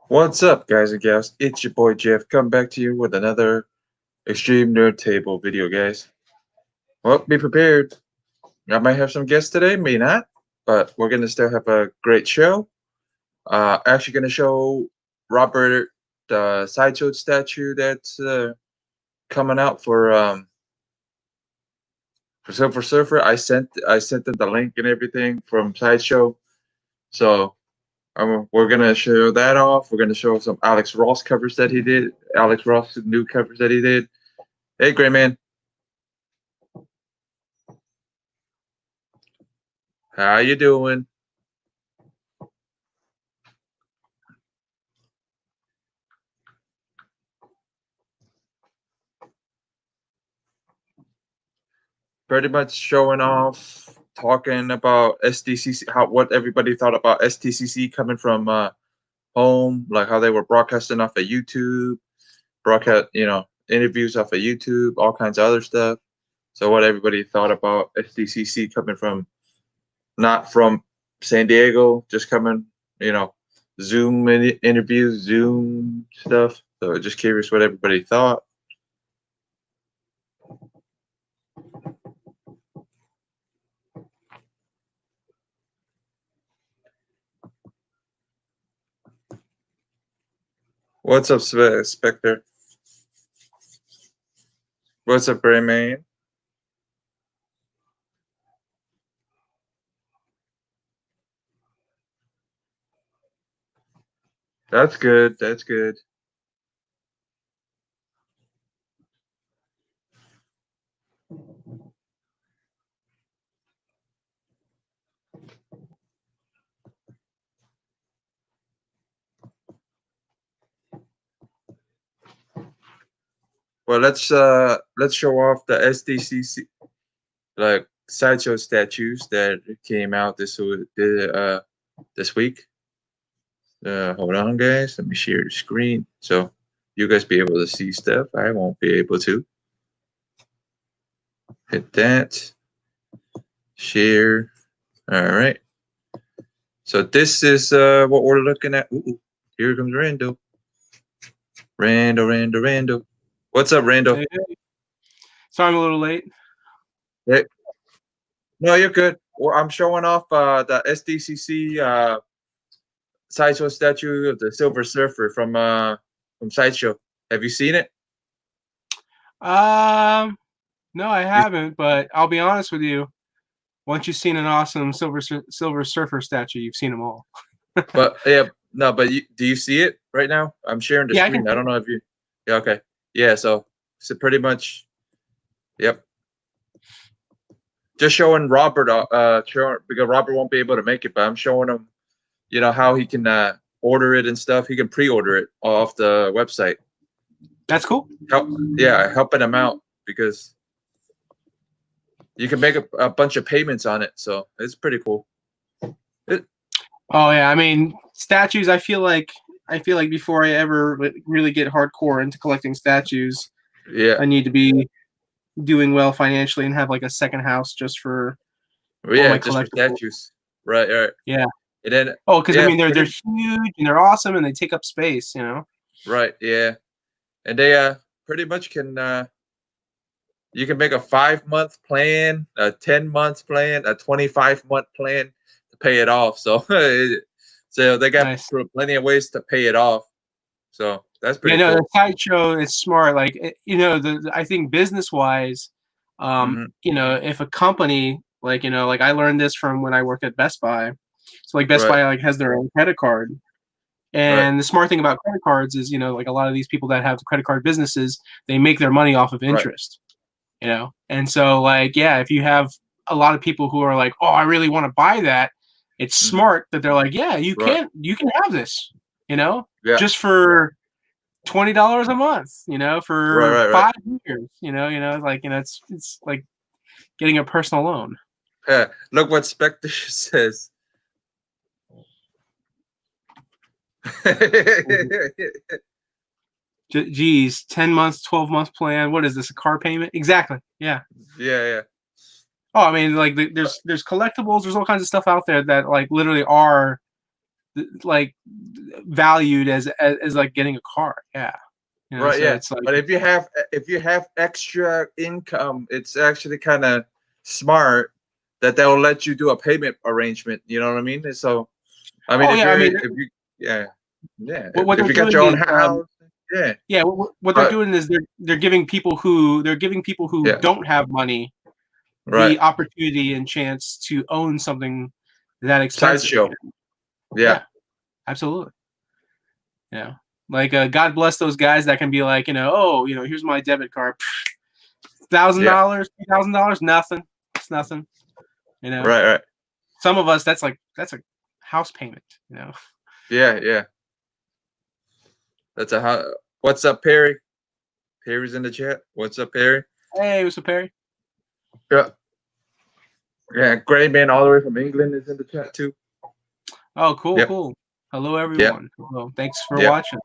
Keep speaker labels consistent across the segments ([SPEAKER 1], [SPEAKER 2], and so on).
[SPEAKER 1] What's up, guys and gals? It's your boy Jeff, coming back to you with another Extreme Nerd Table video, guys. Well, be prepared. I might have some guests today, may not, but we're gonna still have a great show. Actually, gonna show Robert the sideshow statue that's coming out for Silver Surfer. I sent them the link and everything from sideshow, so we're gonna show that off. We're gonna show some Alex Ross covers that he did. Alex Ross new covers that he did. Hey, great man, how you doing? Pretty much showing off, talking about SDCC, what everybody thought about STCC coming from home, like how they were broadcasting off of YouTube, broadcast, interviews off of YouTube, all kinds of other stuff. So what everybody thought about SDCC coming from, not from San Diego, just coming, Zoom interviews, Zoom stuff. So just curious what everybody thought. What's up, Spectre? What's up, Gray Man? That's good. That's good. Well, let's show off the SDCC like sideshow statues that came out this week. Hold on, guys. Let me share the screen so you guys be able to see stuff. I won't be able to. Hit that. Share. All right. So this is what we're looking at. Ooh, here comes Randall. Randall. What's up, Randall?
[SPEAKER 2] Hey. Sorry I'm a little late.
[SPEAKER 1] Hey. No, you're good. Well, I'm showing off the SDCC sideshow statue of the Silver Surfer from Sideshow. Have you seen it?
[SPEAKER 2] No, I haven't. But I'll be honest with you. Once you've seen an awesome Silver Surfer statue, you've seen them all.
[SPEAKER 1] But yeah, no. But do you see it right now? I'm sharing the screen. I don't know if you. Yeah. Okay. Yeah. So pretty much. Yep. Just showing Robert. Because Robert won't be able to make it, but I'm showing him. How he can order it and stuff. He can pre-order it off the website.
[SPEAKER 2] That's cool.
[SPEAKER 1] Helping him out because you can make a bunch of payments on it. So it's pretty cool.
[SPEAKER 2] Oh yeah, I mean statues. I feel like before I ever really get hardcore into collecting statues, I need to be doing well financially and have like a second house just for
[SPEAKER 1] my just for statues. Right.
[SPEAKER 2] Yeah.
[SPEAKER 1] And then
[SPEAKER 2] because I mean they're huge and they're awesome and they take up space,
[SPEAKER 1] Right. Yeah. And they pretty much can you can make a 5-month plan, a 10-month plan, a 25-month plan to pay it off. So they got plenty of ways to pay it off. So that's pretty cool.
[SPEAKER 2] The sideshow is smart. Like I think business wise, if a company like I learned this from when I worked at Best Buy. So like Best Buy has their own credit card. And the smart thing about credit cards is, like a lot of these people that have credit card businesses, they make their money off of interest. And so if you have a lot of people who are like, oh, I really want to buy that, it's smart that they're like, yeah, you can have this, just for $20 a month, for 5 years, it's like getting a personal loan.
[SPEAKER 1] Look what Spectre says.
[SPEAKER 2] Geez, 10 months, 12 month plan. What is this? A car payment? Exactly. Yeah.
[SPEAKER 1] Yeah.
[SPEAKER 2] Oh, I mean, like there's collectibles. There's all kinds of stuff out there that like literally are like valued as like getting a car. Yeah.
[SPEAKER 1] Right,
[SPEAKER 2] So
[SPEAKER 1] yeah.
[SPEAKER 2] it's like,
[SPEAKER 1] But if you have extra income, it's actually kind of smart that they'll let you do a payment arrangement. You know what I mean? And so, I mean,
[SPEAKER 2] oh yeah, I mean,
[SPEAKER 1] if you yeah yeah
[SPEAKER 2] what
[SPEAKER 1] if
[SPEAKER 2] they're
[SPEAKER 1] you got
[SPEAKER 2] doing
[SPEAKER 1] your own
[SPEAKER 2] is,
[SPEAKER 1] house, yeah.
[SPEAKER 2] yeah, what they're
[SPEAKER 1] But
[SPEAKER 2] doing is they're giving people who
[SPEAKER 1] yeah,
[SPEAKER 2] don't have money
[SPEAKER 1] right.
[SPEAKER 2] the opportunity and chance to own something that expensive.
[SPEAKER 1] Sideshow. Yeah,
[SPEAKER 2] Yeah, absolutely. Yeah. Like, God bless those guys that can be like, oh, here's my debit card.
[SPEAKER 1] yeah.
[SPEAKER 2] $1,000, $2,000, nothing. It's nothing.
[SPEAKER 1] Right, right.
[SPEAKER 2] Some of us, that's a house payment.
[SPEAKER 1] Yeah, yeah. That's a how. What's up, Perry? Perry's in the chat. What's up, Perry?
[SPEAKER 2] Hey, what's up, Perry?
[SPEAKER 1] Yeah. Yeah, Gray Man all the way from England is in the chat too.
[SPEAKER 2] Oh, cool,
[SPEAKER 1] Yep.
[SPEAKER 2] cool. Hello,
[SPEAKER 1] Yep.
[SPEAKER 2] everyone. Well, thanks for
[SPEAKER 1] Yep.
[SPEAKER 2] watching.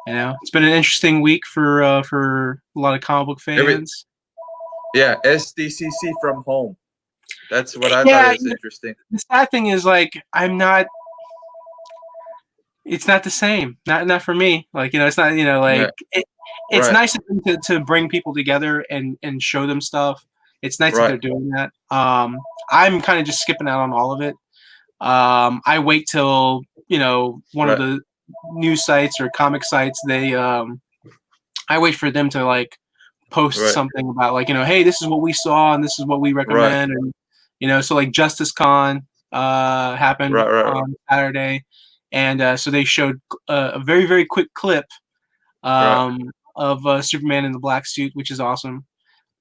[SPEAKER 2] It's been an interesting week for a lot of comic book fans.
[SPEAKER 1] Yeah, SDCC from home. That's what I thought
[SPEAKER 2] Yeah,
[SPEAKER 1] was interesting.
[SPEAKER 2] the sad thing is, like, it's not the same. Not for me. Like, it's not, like,
[SPEAKER 1] Yeah.
[SPEAKER 2] it's
[SPEAKER 1] Right.
[SPEAKER 2] nice to bring people together and show them stuff. It's nice that
[SPEAKER 1] Right.
[SPEAKER 2] they're doing that. I'm kind of just skipping out on all of it. I wait till, one of
[SPEAKER 1] Right.
[SPEAKER 2] the news sites or comic sites, I wait for them to, like, post
[SPEAKER 1] Right.
[SPEAKER 2] something about, like, hey, this is what we saw and this is what we
[SPEAKER 1] Right.
[SPEAKER 2] recommend. And, so, like, Justice Con happened
[SPEAKER 1] Right. Right.
[SPEAKER 2] on Saturday. And so they showed a very, very quick clip
[SPEAKER 1] Right.
[SPEAKER 2] of Superman in the black suit, which is awesome.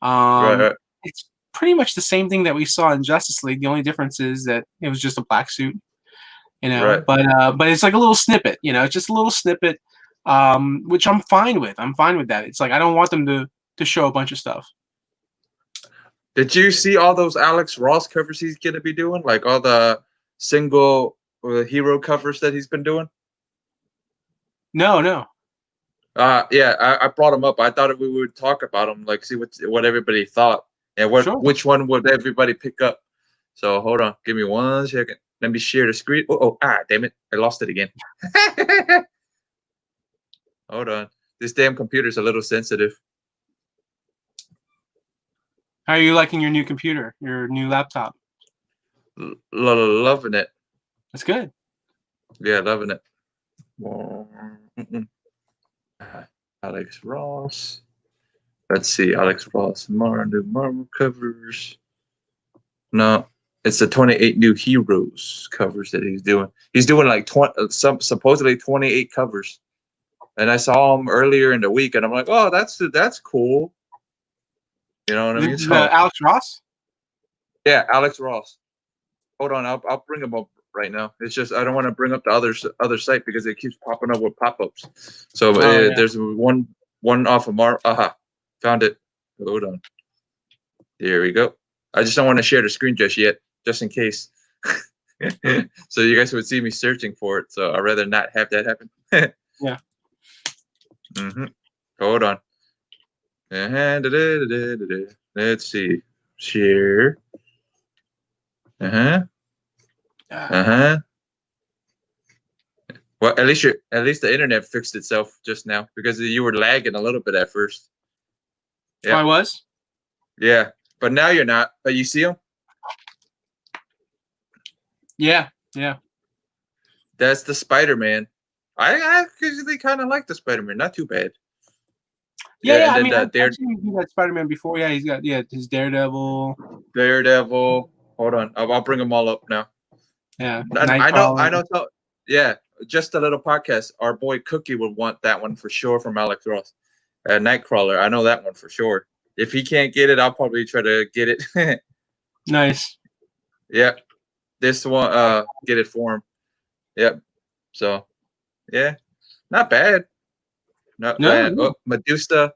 [SPEAKER 1] Right. Right.
[SPEAKER 2] It's pretty much the same thing that we saw in Justice League. The only difference is that it was just a black suit,
[SPEAKER 1] Right.
[SPEAKER 2] but it's like a little snippet, it's just a little snippet, which I'm fine with. I'm fine with that. It's like, I don't want them to show a bunch of stuff.
[SPEAKER 1] Did you see all those Alex Ross covers he's gonna be doing? Like all the single hero covers that he's been doing?
[SPEAKER 2] No.
[SPEAKER 1] Yeah, I brought him up. I thought we would talk about him, like see what everybody thought and
[SPEAKER 2] Sure.
[SPEAKER 1] which one would everybody pick up. So hold on, give me 1 second. Let me share the screen. Damn it, I lost it again. Hold on, this damn computer's a little sensitive.
[SPEAKER 2] How are you liking your new computer, your new laptop?
[SPEAKER 1] Loving it.
[SPEAKER 2] That's good.
[SPEAKER 1] Yeah, loving it. Alex Ross. Let's see, Alex Ross, new Marvel covers. No, it's the 28 new heroes covers that he's doing. He's doing like supposedly 28 covers. And I saw him earlier in the week, and I'm like, oh, that's cool. You know what I mean? So
[SPEAKER 2] Alex Ross?
[SPEAKER 1] Yeah, Alex Ross. Hold on, I'll bring him up right now. It's just I don't want to bring up the other site because it keeps popping up with pop-ups. So
[SPEAKER 2] yeah.
[SPEAKER 1] there's one off of Aha, found it. Hold on. There we go. I just don't want to share the screen just yet, just in case. So you guys would see me searching for it. So I'd rather not have that happen.
[SPEAKER 2] Yeah.
[SPEAKER 1] Hold on. Let's see. Share. Well, at least the internet fixed itself just now because you were lagging a little bit at first.
[SPEAKER 2] Yeah. Oh, I was?
[SPEAKER 1] Yeah, but now you're not. But you see them?
[SPEAKER 2] Yeah.
[SPEAKER 1] That's the Spider-Man. I usually kind of like the Spider-Man. Not too bad.
[SPEAKER 2] Yeah. I mean, I've seen that Spider-Man before. Yeah, he's got his Daredevil.
[SPEAKER 1] Hold on, I'll bring them all up now.
[SPEAKER 2] Yeah,
[SPEAKER 1] I know. So, yeah, just a little podcast. Our boy Cookie would want that one for sure from Alex Ross. Nightcrawler. I know that one for sure. If he can't get it, I'll probably try to get it.
[SPEAKER 2] Nice.
[SPEAKER 1] Yeah, this one. Get it for him. Yep. So, yeah, not bad. Not bad.
[SPEAKER 2] No.
[SPEAKER 1] Oh, Medusa.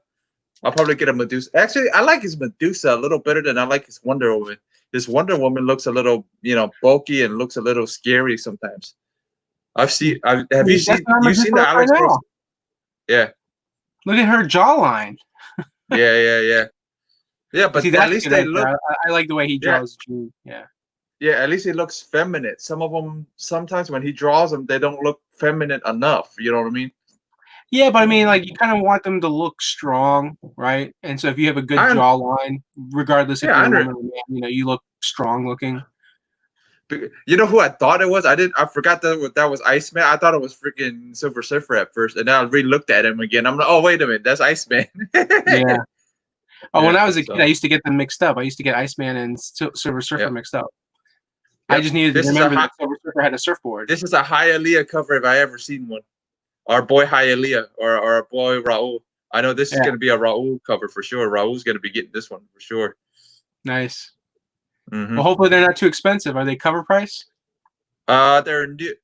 [SPEAKER 1] I'll probably get a Medusa. Actually, I like his Medusa a little better than I like his Wonder Woman. This Wonder Woman looks a little, bulky and looks a little scary sometimes. Have you seen the Alex Ross? Yeah.
[SPEAKER 2] Look at her jawline.
[SPEAKER 1] Yeah. But
[SPEAKER 2] see,
[SPEAKER 1] at least they look.
[SPEAKER 2] I like the way he draws June. Yeah.
[SPEAKER 1] yeah, at least it looks feminine. Some of them, sometimes when he draws them, they don't look feminine enough. You know what I mean?
[SPEAKER 2] Yeah, but I mean, like, you kind of want them to look strong, right? And so if you have a good
[SPEAKER 1] I
[SPEAKER 2] jawline, regardless if
[SPEAKER 1] yeah, I
[SPEAKER 2] you're a
[SPEAKER 1] under,
[SPEAKER 2] woman or man, you look strong looking.
[SPEAKER 1] you know who I thought it was? I forgot that was Iceman. I thought it was freaking Silver Surfer at first, and then I re-looked at him again. I'm like, oh wait a minute, that's Iceman.
[SPEAKER 2] Yeah. Oh,
[SPEAKER 1] Yeah.
[SPEAKER 2] when I was a kid, I
[SPEAKER 1] So
[SPEAKER 2] used to get them mixed up. I used to get Iceman and Silver Surfer
[SPEAKER 1] yeah,
[SPEAKER 2] mixed up. I
[SPEAKER 1] yep.
[SPEAKER 2] just needed to
[SPEAKER 1] This is a
[SPEAKER 2] remember
[SPEAKER 1] high,
[SPEAKER 2] that Silver Surfer had a surfboard.
[SPEAKER 1] this is a Hialeah cover if I ever seen one. Our boy Hialeah or our boy Raul. I know this is
[SPEAKER 2] Yeah,
[SPEAKER 1] gonna be a Raul cover for sure. Raul's gonna be getting this one for sure.
[SPEAKER 2] nice.
[SPEAKER 1] Hmm.
[SPEAKER 2] Well, hopefully they're not too expensive. Are they cover price?
[SPEAKER 1] They're new.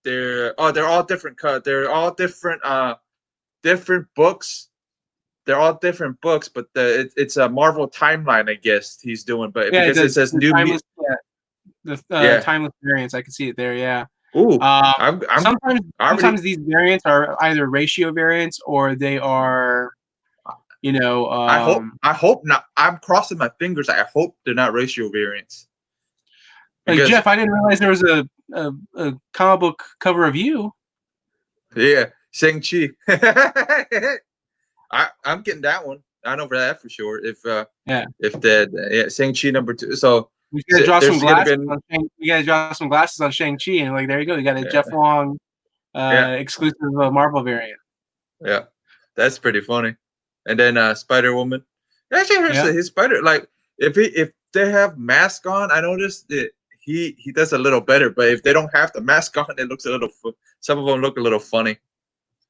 [SPEAKER 1] They're all different cut. They're all different. Different books. They're all different books, but it's a Marvel timeline, I guess he's doing. But
[SPEAKER 2] Yeah,
[SPEAKER 1] because it says
[SPEAKER 2] the
[SPEAKER 1] new,
[SPEAKER 2] timeless. Yeah, the
[SPEAKER 1] yeah.
[SPEAKER 2] timeless variants. I can see it there. Yeah.
[SPEAKER 1] Ooh,
[SPEAKER 2] Um,
[SPEAKER 1] I'm
[SPEAKER 2] sometimes
[SPEAKER 1] I already.
[SPEAKER 2] sometimes these variants are either ratio variants or they are, you know,
[SPEAKER 1] I hope not. I'm crossing my fingers. I hope they're not ratio variants
[SPEAKER 2] like
[SPEAKER 1] because
[SPEAKER 2] Jeff. I didn't realize there was a comic book cover of you.
[SPEAKER 1] yeah, Shang-Chi. I'm getting that one. I know for that for sure.
[SPEAKER 2] Yeah.
[SPEAKER 1] If the yeah, Shang-Chi number 2. So
[SPEAKER 2] We gotta draw some
[SPEAKER 1] there's gonna
[SPEAKER 2] glasses
[SPEAKER 1] be
[SPEAKER 2] on we gotta draw some glasses on Shang-Chi, and like there you go. You got a Jeff
[SPEAKER 1] yeah,
[SPEAKER 2] Wong
[SPEAKER 1] yeah,
[SPEAKER 2] exclusive Marvel variant.
[SPEAKER 1] yeah. That's pretty funny. And then Spider Woman. Actually,
[SPEAKER 2] Yeah.
[SPEAKER 1] his Spider like if they have mask on, I noticed that he does a little better. But if they don't have the mask on, it looks a little. Some of them look a little funny,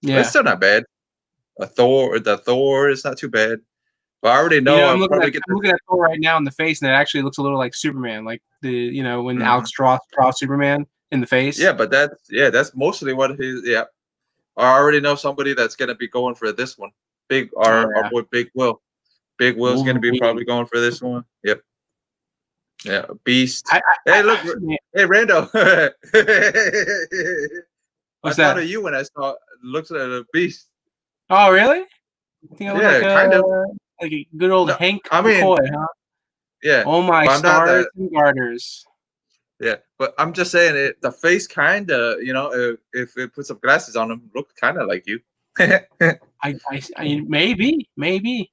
[SPEAKER 1] but it's
[SPEAKER 2] Yeah.
[SPEAKER 1] still not bad. The Thor is not too bad. But I already know
[SPEAKER 2] I'm
[SPEAKER 1] I'll
[SPEAKER 2] looking at
[SPEAKER 1] probably get
[SPEAKER 2] I'm
[SPEAKER 1] the.
[SPEAKER 2] looking at Thor right now in the face, and it actually looks a little like Superman, like when
[SPEAKER 1] Mhm.
[SPEAKER 2] Alex draws Superman in the face.
[SPEAKER 1] Yeah, but that's mostly what his yeah. I already know somebody that's gonna be going for this one. Big
[SPEAKER 2] Oh
[SPEAKER 1] our
[SPEAKER 2] yeah,
[SPEAKER 1] boy Big Will. Big Will's gonna be
[SPEAKER 2] Wolverine.
[SPEAKER 1] probably going for this one. Yep. Yeah. Beast.
[SPEAKER 2] I, I,
[SPEAKER 1] Hey, look.
[SPEAKER 2] yeah.
[SPEAKER 1] Hey, Rando. I
[SPEAKER 2] What's
[SPEAKER 1] thought
[SPEAKER 2] that?
[SPEAKER 1] of you when I saw looks at a beast.
[SPEAKER 2] Oh really? You think I look
[SPEAKER 1] Yeah, kind of.
[SPEAKER 2] like a good old
[SPEAKER 1] No,
[SPEAKER 2] Hank
[SPEAKER 1] I mean,
[SPEAKER 2] McCoy, huh?
[SPEAKER 1] yeah,
[SPEAKER 2] Oh my
[SPEAKER 1] but I'm not
[SPEAKER 2] stars
[SPEAKER 1] that.
[SPEAKER 2] and garters.
[SPEAKER 1] Yeah, but I'm just saying it. The face kind of, if it put some glasses on him, look kind of like you.
[SPEAKER 2] Maybe.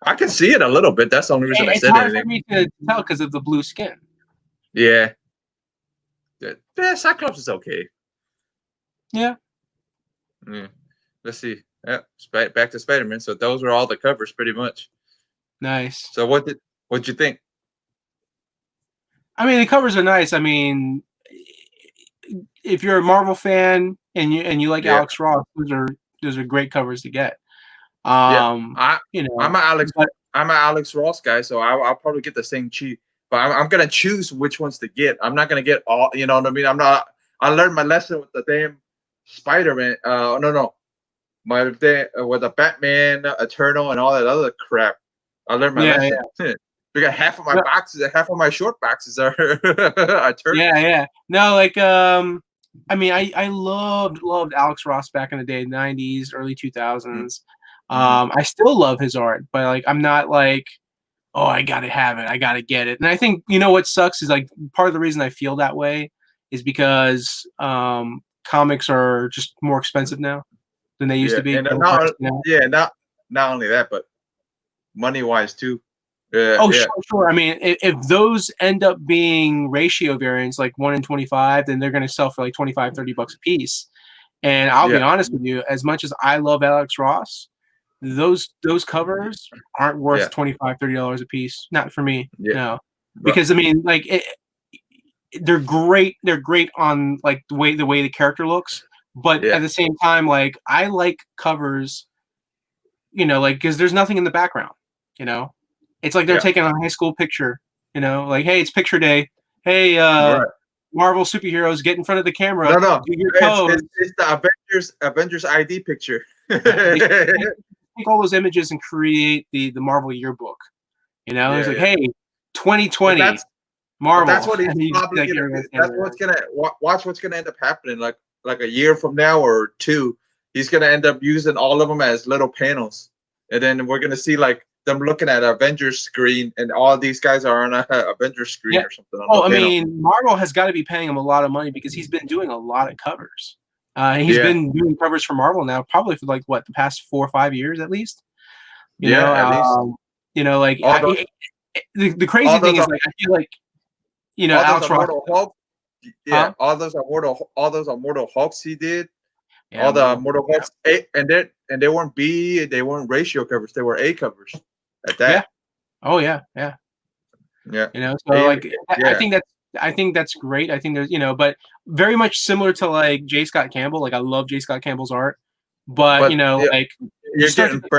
[SPEAKER 1] I can see it a little bit. That's the only reason I
[SPEAKER 2] It's
[SPEAKER 1] said
[SPEAKER 2] hard for
[SPEAKER 1] anything.
[SPEAKER 2] me to tell because of the blue skin.
[SPEAKER 1] Yeah. Yeah, Cyclops is okay.
[SPEAKER 2] Yeah,
[SPEAKER 1] Yeah. Let's see. Yeah, back to Spider-Man. So those were all the covers, pretty much.
[SPEAKER 2] nice.
[SPEAKER 1] So what'd you think?
[SPEAKER 2] I mean, the covers are nice. I mean, if you're a Marvel fan and you like
[SPEAKER 1] Yeah,
[SPEAKER 2] Alex Ross, those are great covers to get.
[SPEAKER 1] yeah.
[SPEAKER 2] Um,
[SPEAKER 1] I
[SPEAKER 2] you know,
[SPEAKER 1] I'm a Alex
[SPEAKER 2] but
[SPEAKER 1] I'm a Alex Ross guy, so I'll probably get the same cheat. But I'm gonna choose which ones to get. I'm not gonna get all. You know what I mean? I'm not. I learned my lesson with the damn Spider-Man. No. With the Batman, Eternal, and all that other crap. I learned my
[SPEAKER 2] yeah,
[SPEAKER 1] lesson. Because half of my
[SPEAKER 2] no,
[SPEAKER 1] boxes, half of my short boxes are Eternals.
[SPEAKER 2] yeah. No, like I mean, I loved Alex Ross back in the day, '90s, early
[SPEAKER 1] Mm,
[SPEAKER 2] 2000s.
[SPEAKER 1] mm-hmm.
[SPEAKER 2] I still love his art, but like I'm not like, oh, I gotta have it, I gotta get it. And I think what sucks is like part of the reason I feel that way is because comics are just more expensive now than they used
[SPEAKER 1] Yeah,
[SPEAKER 2] to be.
[SPEAKER 1] and
[SPEAKER 2] Cover price
[SPEAKER 1] not
[SPEAKER 2] now.
[SPEAKER 1] yeah, not only that, but money wise too. Yeah,
[SPEAKER 2] Oh,
[SPEAKER 1] yeah,
[SPEAKER 2] sure. I mean, if those end up being ratio variants, like 1 in 25, then they're going to sell for like 25, $30 a piece. And I'll be
[SPEAKER 1] yeah,
[SPEAKER 2] honest with you, as much as I love Alex Ross, those covers aren't worth
[SPEAKER 1] yeah,
[SPEAKER 2] 25, $30 a piece. Not for me.
[SPEAKER 1] yeah.
[SPEAKER 2] No.
[SPEAKER 1] But
[SPEAKER 2] Because I mean, like they're great. They're great on like the way the character looks, but
[SPEAKER 1] yeah,
[SPEAKER 2] at the same time, like I like covers, like because there's nothing in the background, you know. It's like they're
[SPEAKER 1] yeah.
[SPEAKER 2] taking a high school picture, like, hey, it's picture day. Hey,
[SPEAKER 1] Right.
[SPEAKER 2] Marvel superheroes, get in front of the camera,
[SPEAKER 1] No.
[SPEAKER 2] do your
[SPEAKER 1] It's
[SPEAKER 2] pose.
[SPEAKER 1] it's it's the Avengers ID picture.
[SPEAKER 2] Yeah, they should
[SPEAKER 1] Yeah,
[SPEAKER 2] take all those images and create the Marvel yearbook. It's like,
[SPEAKER 1] yeah.
[SPEAKER 2] hey,
[SPEAKER 1] But
[SPEAKER 2] 2020
[SPEAKER 1] that's
[SPEAKER 2] Marvel,
[SPEAKER 1] what he's
[SPEAKER 2] and you just see
[SPEAKER 1] probably
[SPEAKER 2] like
[SPEAKER 1] gonna.
[SPEAKER 2] everyone standing
[SPEAKER 1] That's
[SPEAKER 2] there.
[SPEAKER 1] what's gonna watch. What's gonna end up happening? Like a year from now or two, he's gonna end up using all of them as little panels, and then we're gonna see like them looking at Avengers screen, and all these guys are on a Avengers screen
[SPEAKER 2] Yeah.
[SPEAKER 1] or something on
[SPEAKER 2] Oh, I
[SPEAKER 1] volcano.
[SPEAKER 2] mean, Marvel has got to be paying him a lot of money because he's been doing a lot of covers. He's
[SPEAKER 1] Yeah,
[SPEAKER 2] been doing covers for Marvel now, probably for like what the past 4 or 5 years at least.
[SPEAKER 1] yeah, at least
[SPEAKER 2] Like
[SPEAKER 1] all those
[SPEAKER 2] the crazy
[SPEAKER 1] all
[SPEAKER 2] thing
[SPEAKER 1] those
[SPEAKER 2] is
[SPEAKER 1] are
[SPEAKER 2] like I feel like
[SPEAKER 1] all those
[SPEAKER 2] Alex Ross,
[SPEAKER 1] Immortal Hulk. Yeah,
[SPEAKER 2] huh?
[SPEAKER 1] all those Immortal Hulks he did.
[SPEAKER 2] Yeah,
[SPEAKER 1] All the
[SPEAKER 2] Mortal.
[SPEAKER 1] Immortal Hulks, and they weren't B, they weren't ratio covers, they were A covers. At
[SPEAKER 2] Yeah.
[SPEAKER 1] that,
[SPEAKER 2] Oh yeah, yeah.
[SPEAKER 1] yeah,
[SPEAKER 2] So
[SPEAKER 1] A,
[SPEAKER 2] like
[SPEAKER 1] yeah.
[SPEAKER 2] I think that's great. I think there's but very much similar to like J. Scott Campbell. Like I love J. Scott Campbell's art, but
[SPEAKER 1] But yeah,
[SPEAKER 2] like you
[SPEAKER 1] you're
[SPEAKER 2] start to
[SPEAKER 1] getting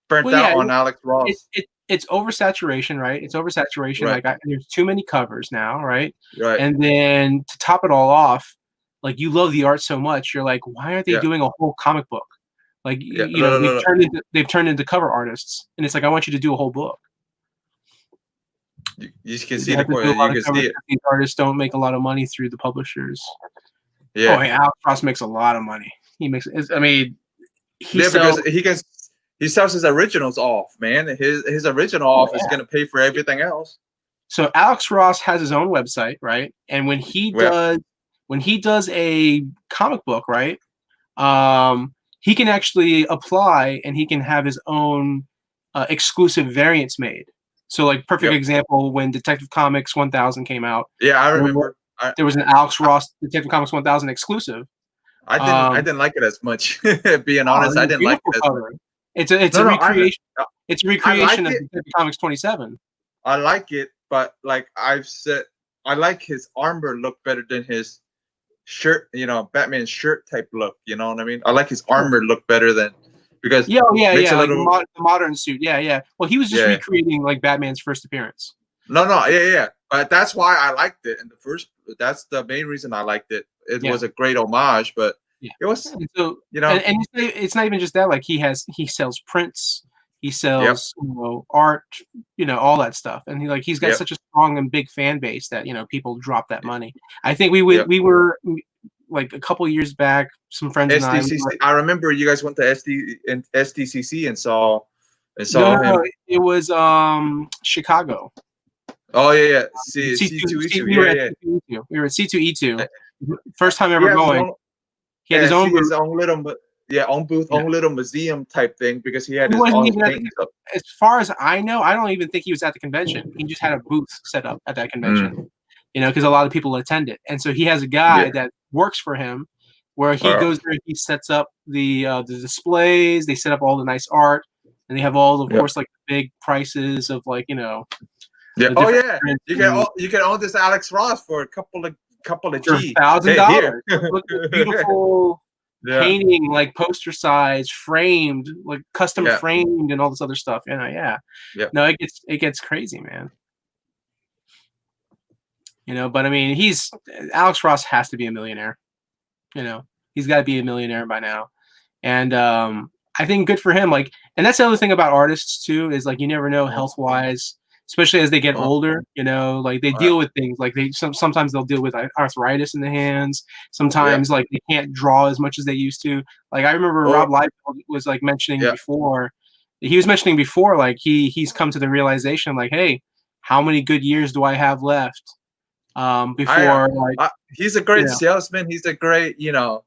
[SPEAKER 1] burnt
[SPEAKER 2] well,
[SPEAKER 1] out
[SPEAKER 2] yeah,
[SPEAKER 1] on Alex Ross.
[SPEAKER 2] it's oversaturation, right? It's oversaturation.
[SPEAKER 1] Right,
[SPEAKER 2] Like there's too many covers now, right?
[SPEAKER 1] right.
[SPEAKER 2] And then to top it all off, like you love the art so much, you're like, why aren't they
[SPEAKER 1] Yeah,
[SPEAKER 2] doing a whole comic book? Like
[SPEAKER 1] yeah. No, no, no, no.
[SPEAKER 2] they've turned into cover artists, and it's like I want you to do a whole book.
[SPEAKER 1] You can
[SPEAKER 2] They
[SPEAKER 1] see the
[SPEAKER 2] have to do a
[SPEAKER 1] point.
[SPEAKER 2] lot
[SPEAKER 1] You
[SPEAKER 2] of
[SPEAKER 1] can
[SPEAKER 2] covers
[SPEAKER 1] see it.
[SPEAKER 2] because these artists don't make a lot of money through the publishers. Oh,
[SPEAKER 1] Yeah,
[SPEAKER 2] hey, Alex Ross makes a lot of money. He makes. I mean, he
[SPEAKER 1] yeah.
[SPEAKER 2] sells.
[SPEAKER 1] Because he sells his originals off, man. His original
[SPEAKER 2] Oh,
[SPEAKER 1] off is
[SPEAKER 2] yeah.
[SPEAKER 1] gonna pay for everything else.
[SPEAKER 2] So Alex Ross has his own website, right? And when
[SPEAKER 1] Yeah,
[SPEAKER 2] he does a comic book, right? He can actually apply and he can have his own exclusive variants made. So, like, perfect
[SPEAKER 1] yep.
[SPEAKER 2] example when Detective Comics 1000 came out,
[SPEAKER 1] Yeah, I
[SPEAKER 2] there
[SPEAKER 1] remember.
[SPEAKER 2] there was an Alex Ross Detective Comics 1000 exclusive.
[SPEAKER 1] I
[SPEAKER 2] Um,
[SPEAKER 1] didn't like it as much. Being
[SPEAKER 2] oh,
[SPEAKER 1] honest,
[SPEAKER 2] it's
[SPEAKER 1] I
[SPEAKER 2] a
[SPEAKER 1] didn't like
[SPEAKER 2] beautiful
[SPEAKER 1] it as much.
[SPEAKER 2] cover. It's
[SPEAKER 1] No,
[SPEAKER 2] a
[SPEAKER 1] no,
[SPEAKER 2] recreation.
[SPEAKER 1] uh,
[SPEAKER 2] It's a
[SPEAKER 1] I like
[SPEAKER 2] recreation of
[SPEAKER 1] it.
[SPEAKER 2] Detective Comics 27.
[SPEAKER 1] I like it, but like I've said, I like his armor look better than his shirt. You know, Batman shirt type look. You know what I mean? I like his
[SPEAKER 2] Sure.
[SPEAKER 1] armor look better than because
[SPEAKER 2] Yeah, oh, yeah,
[SPEAKER 1] makes a
[SPEAKER 2] yeah, like
[SPEAKER 1] little
[SPEAKER 2] the modern suit. Yeah, yeah. Well, he was just
[SPEAKER 1] yeah.
[SPEAKER 2] recreating like Batman's first appearance.
[SPEAKER 1] No, no, yeah, yeah. But that's why I liked it in the first. That's the main reason I liked it. It
[SPEAKER 2] Yeah.
[SPEAKER 1] was a great homage, but
[SPEAKER 2] Yeah.
[SPEAKER 1] it was,
[SPEAKER 2] And so,
[SPEAKER 1] you know,
[SPEAKER 2] and it's not even just that. Like he sells prints, he
[SPEAKER 1] yep,
[SPEAKER 2] sells art, all that stuff, and he's got
[SPEAKER 1] yep,
[SPEAKER 2] such a strong and big fan base that people drop that money. I think
[SPEAKER 1] yep.
[SPEAKER 2] we were like a couple years back, some friends and I. We
[SPEAKER 1] SDCC.
[SPEAKER 2] were,
[SPEAKER 1] I remember you guys went to SDCC and
[SPEAKER 2] no, no,
[SPEAKER 1] saw him.
[SPEAKER 2] no, it was Chicago.
[SPEAKER 1] Oh yeah, yeah.
[SPEAKER 2] C
[SPEAKER 1] C
[SPEAKER 2] two.
[SPEAKER 1] two E two.
[SPEAKER 2] We were
[SPEAKER 1] Yeah,
[SPEAKER 2] at
[SPEAKER 1] yeah.
[SPEAKER 2] C2E2. We were at C2E2.
[SPEAKER 1] Uh,
[SPEAKER 2] First time
[SPEAKER 1] He
[SPEAKER 2] ever
[SPEAKER 1] has his
[SPEAKER 2] going.
[SPEAKER 1] own.
[SPEAKER 2] He had his
[SPEAKER 1] Yeah,
[SPEAKER 2] own
[SPEAKER 1] see his
[SPEAKER 2] booth.
[SPEAKER 1] own little, yeah, own booth,
[SPEAKER 2] Yeah.
[SPEAKER 1] own little museum type thing because he had
[SPEAKER 2] He
[SPEAKER 1] his
[SPEAKER 2] wasn't
[SPEAKER 1] all his
[SPEAKER 2] even at
[SPEAKER 1] paintings up.
[SPEAKER 2] as far as I know, I don't even think he was at the convention. He just had a booth set up at that convention,
[SPEAKER 1] Mm,
[SPEAKER 2] because a lot of people attend it. And so he has a
[SPEAKER 1] yeah.
[SPEAKER 2] guy that works for him where he
[SPEAKER 1] Uh,
[SPEAKER 2] goes there, he sets up the displays, they set up all the nice art, and they have all, of
[SPEAKER 1] yeah.
[SPEAKER 2] course, like the big prices of like,
[SPEAKER 1] Yeah.
[SPEAKER 2] the
[SPEAKER 1] Oh
[SPEAKER 2] different
[SPEAKER 1] yeah.
[SPEAKER 2] prints
[SPEAKER 1] You can own this Alex Ross for a couple of
[SPEAKER 2] for
[SPEAKER 1] G.
[SPEAKER 2] thousand
[SPEAKER 1] Hey, here.
[SPEAKER 2] dollars. Look at this beautiful
[SPEAKER 1] Yeah.
[SPEAKER 2] painting, like poster size, framed, like custom
[SPEAKER 1] Yeah.
[SPEAKER 2] framed, and all this other stuff. Yeah.
[SPEAKER 1] Yeah.
[SPEAKER 2] No, it gets crazy, man. But I mean, Alex Ross has to be a millionaire. He's got to be a millionaire by now, and I think good for him. Like, and that's the other thing about artists too is like you never know
[SPEAKER 1] Uh,
[SPEAKER 2] health wise, especially as they get
[SPEAKER 1] uh,
[SPEAKER 2] older. Like they
[SPEAKER 1] uh,
[SPEAKER 2] deal with things like sometimes they'll deal with arthritis in the hands.
[SPEAKER 1] yeah.
[SPEAKER 2] Sometimes like they can't draw as much as they used to. Like I remember
[SPEAKER 1] Or
[SPEAKER 2] Rob Liefeld was like mentioning
[SPEAKER 1] yeah.
[SPEAKER 2] before. He was mentioning before like he's come to the realization like, hey, how many good years do I have left? Before like
[SPEAKER 1] He's a
[SPEAKER 2] you
[SPEAKER 1] great
[SPEAKER 2] know.
[SPEAKER 1] salesman. He's a great, a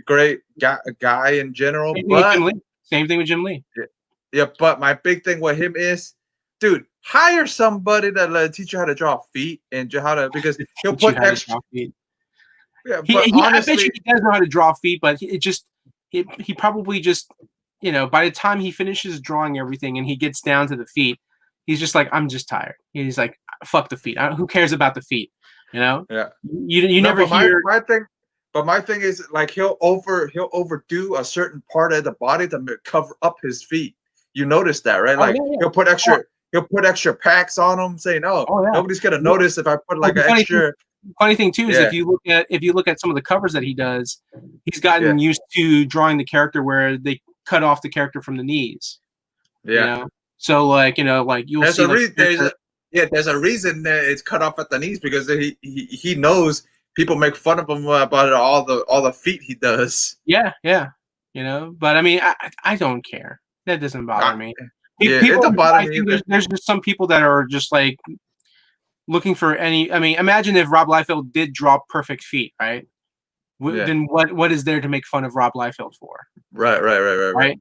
[SPEAKER 1] great guy in general.
[SPEAKER 2] Same thing with Jim
[SPEAKER 1] But
[SPEAKER 2] Lee. Same thing with Jim Lee.
[SPEAKER 1] yeah, but my big thing with him is, dude, hire somebody that teach you how to draw feet and how to because he'll
[SPEAKER 2] Teach you
[SPEAKER 1] put
[SPEAKER 2] how to
[SPEAKER 1] extra.
[SPEAKER 2] draw feet.
[SPEAKER 1] Yeah, but
[SPEAKER 2] I bet you
[SPEAKER 1] honestly,
[SPEAKER 2] he does know how to draw feet, but he probably just by the time he finishes drawing everything and he gets down to the feet, he's just like, I'm just tired. He's like, fuck the feet. Who cares about the feet?
[SPEAKER 1] yeah.
[SPEAKER 2] You
[SPEAKER 1] No,
[SPEAKER 2] never
[SPEAKER 1] but
[SPEAKER 2] hear.
[SPEAKER 1] my thing is like he'll overdo a certain part of the body to cover up his feet. You notice that, right?
[SPEAKER 2] Oh
[SPEAKER 1] Like
[SPEAKER 2] yeah, yeah.
[SPEAKER 1] he'll put extra packs on them, saying, "Oh,
[SPEAKER 2] Oh yeah.
[SPEAKER 1] nobody's gonna
[SPEAKER 2] Well,
[SPEAKER 1] notice if I put
[SPEAKER 2] well,
[SPEAKER 1] like
[SPEAKER 2] the
[SPEAKER 1] an extra."
[SPEAKER 2] funny thing too is
[SPEAKER 1] Yeah,
[SPEAKER 2] if you look at some of the covers that he does, he's
[SPEAKER 1] yeah,
[SPEAKER 2] gotten used to drawing the character where they cut off the character from the knees.
[SPEAKER 1] yeah.
[SPEAKER 2] So like you'll
[SPEAKER 1] There's
[SPEAKER 2] see
[SPEAKER 1] a
[SPEAKER 2] like
[SPEAKER 1] reason. There's a reason that it's cut off at the knees because he knows people make fun of him about all the feet he does.
[SPEAKER 2] yeah. But I mean I don't care. That doesn't bother
[SPEAKER 1] I,
[SPEAKER 2] me.
[SPEAKER 1] Yeah, it
[SPEAKER 2] People,
[SPEAKER 1] don't bother
[SPEAKER 2] I
[SPEAKER 1] me
[SPEAKER 2] think
[SPEAKER 1] either.
[SPEAKER 2] there's just some people that are just like looking for any. I mean, imagine if Rob Liefeld did draw perfect feet, right?
[SPEAKER 1] Yeah.
[SPEAKER 2] Then what is there to make fun of Rob Liefeld for,
[SPEAKER 1] Right.
[SPEAKER 2] right?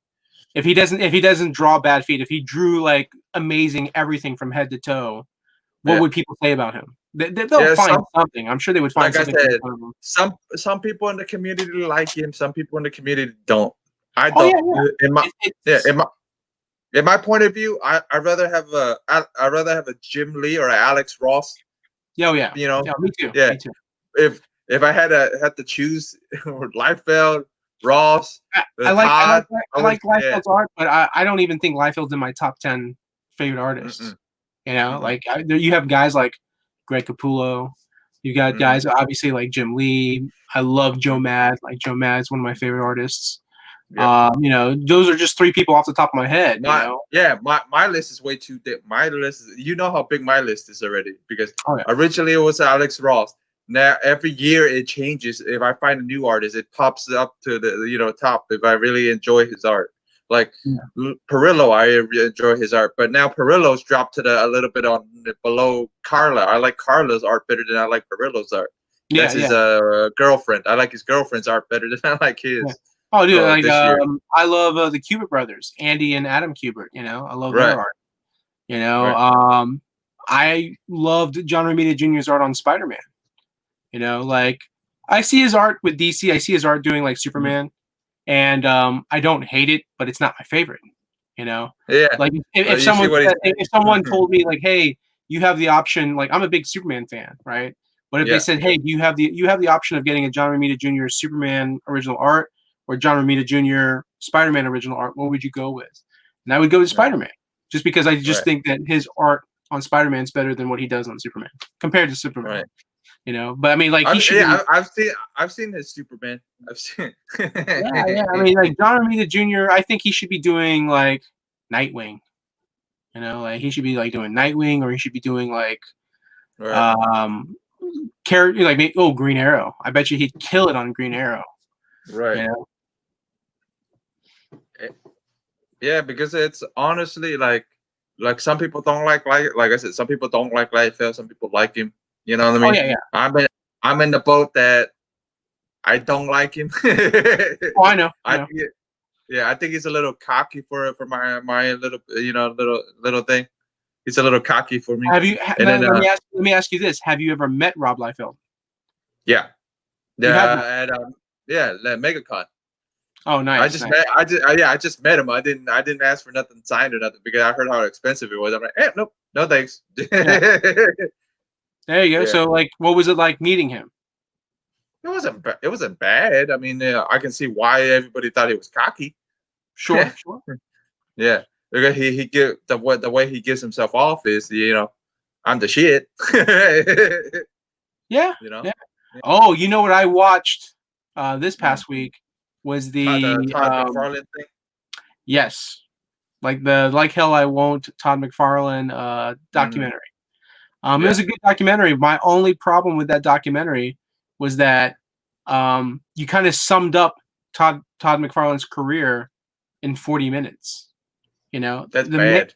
[SPEAKER 2] If he doesn't draw bad feet, if he drew like amazing everything from head to toe, what
[SPEAKER 1] Yeah.
[SPEAKER 2] would people say about him? They'll
[SPEAKER 1] Yeah,
[SPEAKER 2] find something. I'm sure they would find
[SPEAKER 1] like I
[SPEAKER 2] something to make
[SPEAKER 1] said,
[SPEAKER 2] fun of him.
[SPEAKER 1] some people in the community like him, some people in the community don't. I
[SPEAKER 2] Oh
[SPEAKER 1] don't.
[SPEAKER 2] yeah,
[SPEAKER 1] In my
[SPEAKER 2] yeah.
[SPEAKER 1] yeah,
[SPEAKER 2] It's
[SPEAKER 1] in my point of view, I'd rather have a Jim Lee or a Alex Ross.
[SPEAKER 2] oh yeah,
[SPEAKER 1] You know,
[SPEAKER 2] yeah. Me too.
[SPEAKER 1] yeah.
[SPEAKER 2] Me too.
[SPEAKER 1] If I had to choose Liefeld, Ross,
[SPEAKER 2] I like I like
[SPEAKER 1] Todd, I
[SPEAKER 2] I
[SPEAKER 1] would
[SPEAKER 2] like
[SPEAKER 1] yeah.
[SPEAKER 2] Liefeld's art, but I don't even think Liefeld's in my top 10 favorite artists.
[SPEAKER 1] Mm-mm,
[SPEAKER 2] You know,
[SPEAKER 1] mm-mm,
[SPEAKER 2] like you have guys like Greg Capullo. You got
[SPEAKER 1] mm-mm.
[SPEAKER 2] guys obviously like Jim Lee. I love Joe
[SPEAKER 1] Mm.
[SPEAKER 2] Mad. Like Joe Mad's one of my favorite artists.
[SPEAKER 1] Yeah.
[SPEAKER 2] You know, those are just three people off the top of my head. You
[SPEAKER 1] My
[SPEAKER 2] know.
[SPEAKER 1] yeah, my list is way too thick. My list is, you know how big my list is already, because
[SPEAKER 2] Oh yeah.
[SPEAKER 1] originally it was Alex Ross. Now every year it changes. If I find a new artist, it pops up to the top if I really enjoy his art. Like
[SPEAKER 2] Yeah.
[SPEAKER 1] Perillo, I enjoy his art, but now Perillo's dropped to a little bit on below Carla. I like Carla's art better than I like Perillo's art.
[SPEAKER 2] Yeah.
[SPEAKER 1] That's his
[SPEAKER 2] Yeah.
[SPEAKER 1] girlfriend. I like his girlfriend's art better than I like
[SPEAKER 2] Yeah.
[SPEAKER 1] his.
[SPEAKER 2] Oh, dude,
[SPEAKER 1] So
[SPEAKER 2] like
[SPEAKER 1] this year,
[SPEAKER 2] I love the Kubert brothers, Andy and Adam Kubert. You know, I love their
[SPEAKER 1] right,
[SPEAKER 2] art. You know,
[SPEAKER 1] right,
[SPEAKER 2] I loved John Romita Jr.'s art on Spider-Man. You know, like I see his art with DC. I see his art doing like
[SPEAKER 1] mhm.
[SPEAKER 2] Superman, and I don't hate it, but it's not my favorite. You know,
[SPEAKER 1] Yeah.
[SPEAKER 2] like if
[SPEAKER 1] You see
[SPEAKER 2] someone
[SPEAKER 1] what he's
[SPEAKER 2] said, if someone told me like, hey, you have the option. Like I'm a big Superman fan, right? But if they
[SPEAKER 1] yeah,
[SPEAKER 2] said, hey, you have the option of getting a John Romita Jr. Superman original art or John Romita Jr. Spider-Man original art, what would you go with? And I would go with
[SPEAKER 1] yeah,
[SPEAKER 2] Spider-Man, just because I just
[SPEAKER 1] right,
[SPEAKER 2] think that his art on Spider-Man is better than what he does on Superman compared to Superman.
[SPEAKER 1] right.
[SPEAKER 2] You know, but I mean, like he
[SPEAKER 1] I've
[SPEAKER 2] should
[SPEAKER 1] yeah,
[SPEAKER 2] be.
[SPEAKER 1] I've seen his Superman. I've seen.
[SPEAKER 2] Yeah, yeah. I mean, like John Romita Jr. I think he should be doing like Nightwing. You know, like he should be like doing Nightwing, or he should be doing like
[SPEAKER 1] Right,
[SPEAKER 2] um character like Green Arrow. I bet you he'd kill it on Green Arrow.
[SPEAKER 1] right.
[SPEAKER 2] You know?
[SPEAKER 1] Eh, Yeah, because it's honestly like some people don't like I said, some people don't like Liefeld, some people like him. You know what I
[SPEAKER 2] Oh
[SPEAKER 1] mean?
[SPEAKER 2] yeah, yeah.
[SPEAKER 1] I'm in the boat that I don't like him.
[SPEAKER 2] Oh, I know, I
[SPEAKER 1] I
[SPEAKER 2] know.
[SPEAKER 1] think yeah, I think he's a little cocky for my little little thing. He's a little cocky for me. And then
[SPEAKER 2] Let me ask you this: have you ever met Rob Liefeld?
[SPEAKER 1] yeah,
[SPEAKER 2] You have met.
[SPEAKER 1] at yeah, the MegaCon.
[SPEAKER 2] Oh,
[SPEAKER 1] I
[SPEAKER 2] nice,
[SPEAKER 1] just
[SPEAKER 2] nice.
[SPEAKER 1] met yeah, I just met him. I didn't ask for nothing signed or nothing because I heard how expensive it was. I'm like, nope, no thanks.
[SPEAKER 2] Yeah, there you go.
[SPEAKER 1] Yeah,
[SPEAKER 2] So, like, what was it like meeting him?
[SPEAKER 1] it wasn't bad. I mean, I can see why everybody thought he was cocky.
[SPEAKER 2] Sure, sure.
[SPEAKER 1] Yeah, because he give the way he gives himself off is I'm the shit.
[SPEAKER 2] Yeah,
[SPEAKER 1] you know,
[SPEAKER 2] yeah. Oh, you know what I watched this
[SPEAKER 1] mm.
[SPEAKER 2] past week was
[SPEAKER 1] Todd,
[SPEAKER 2] the
[SPEAKER 1] Todd McFarlane thing.
[SPEAKER 2] yes, like the Like Hell I Won't Todd McFarlane
[SPEAKER 1] Hmm.
[SPEAKER 2] documentary. It
[SPEAKER 1] Yeah,
[SPEAKER 2] was a good documentary. My only problem with that documentary was that you kind of summed up Todd McFarlane's career in 40 minutes. You know,
[SPEAKER 1] that's bad.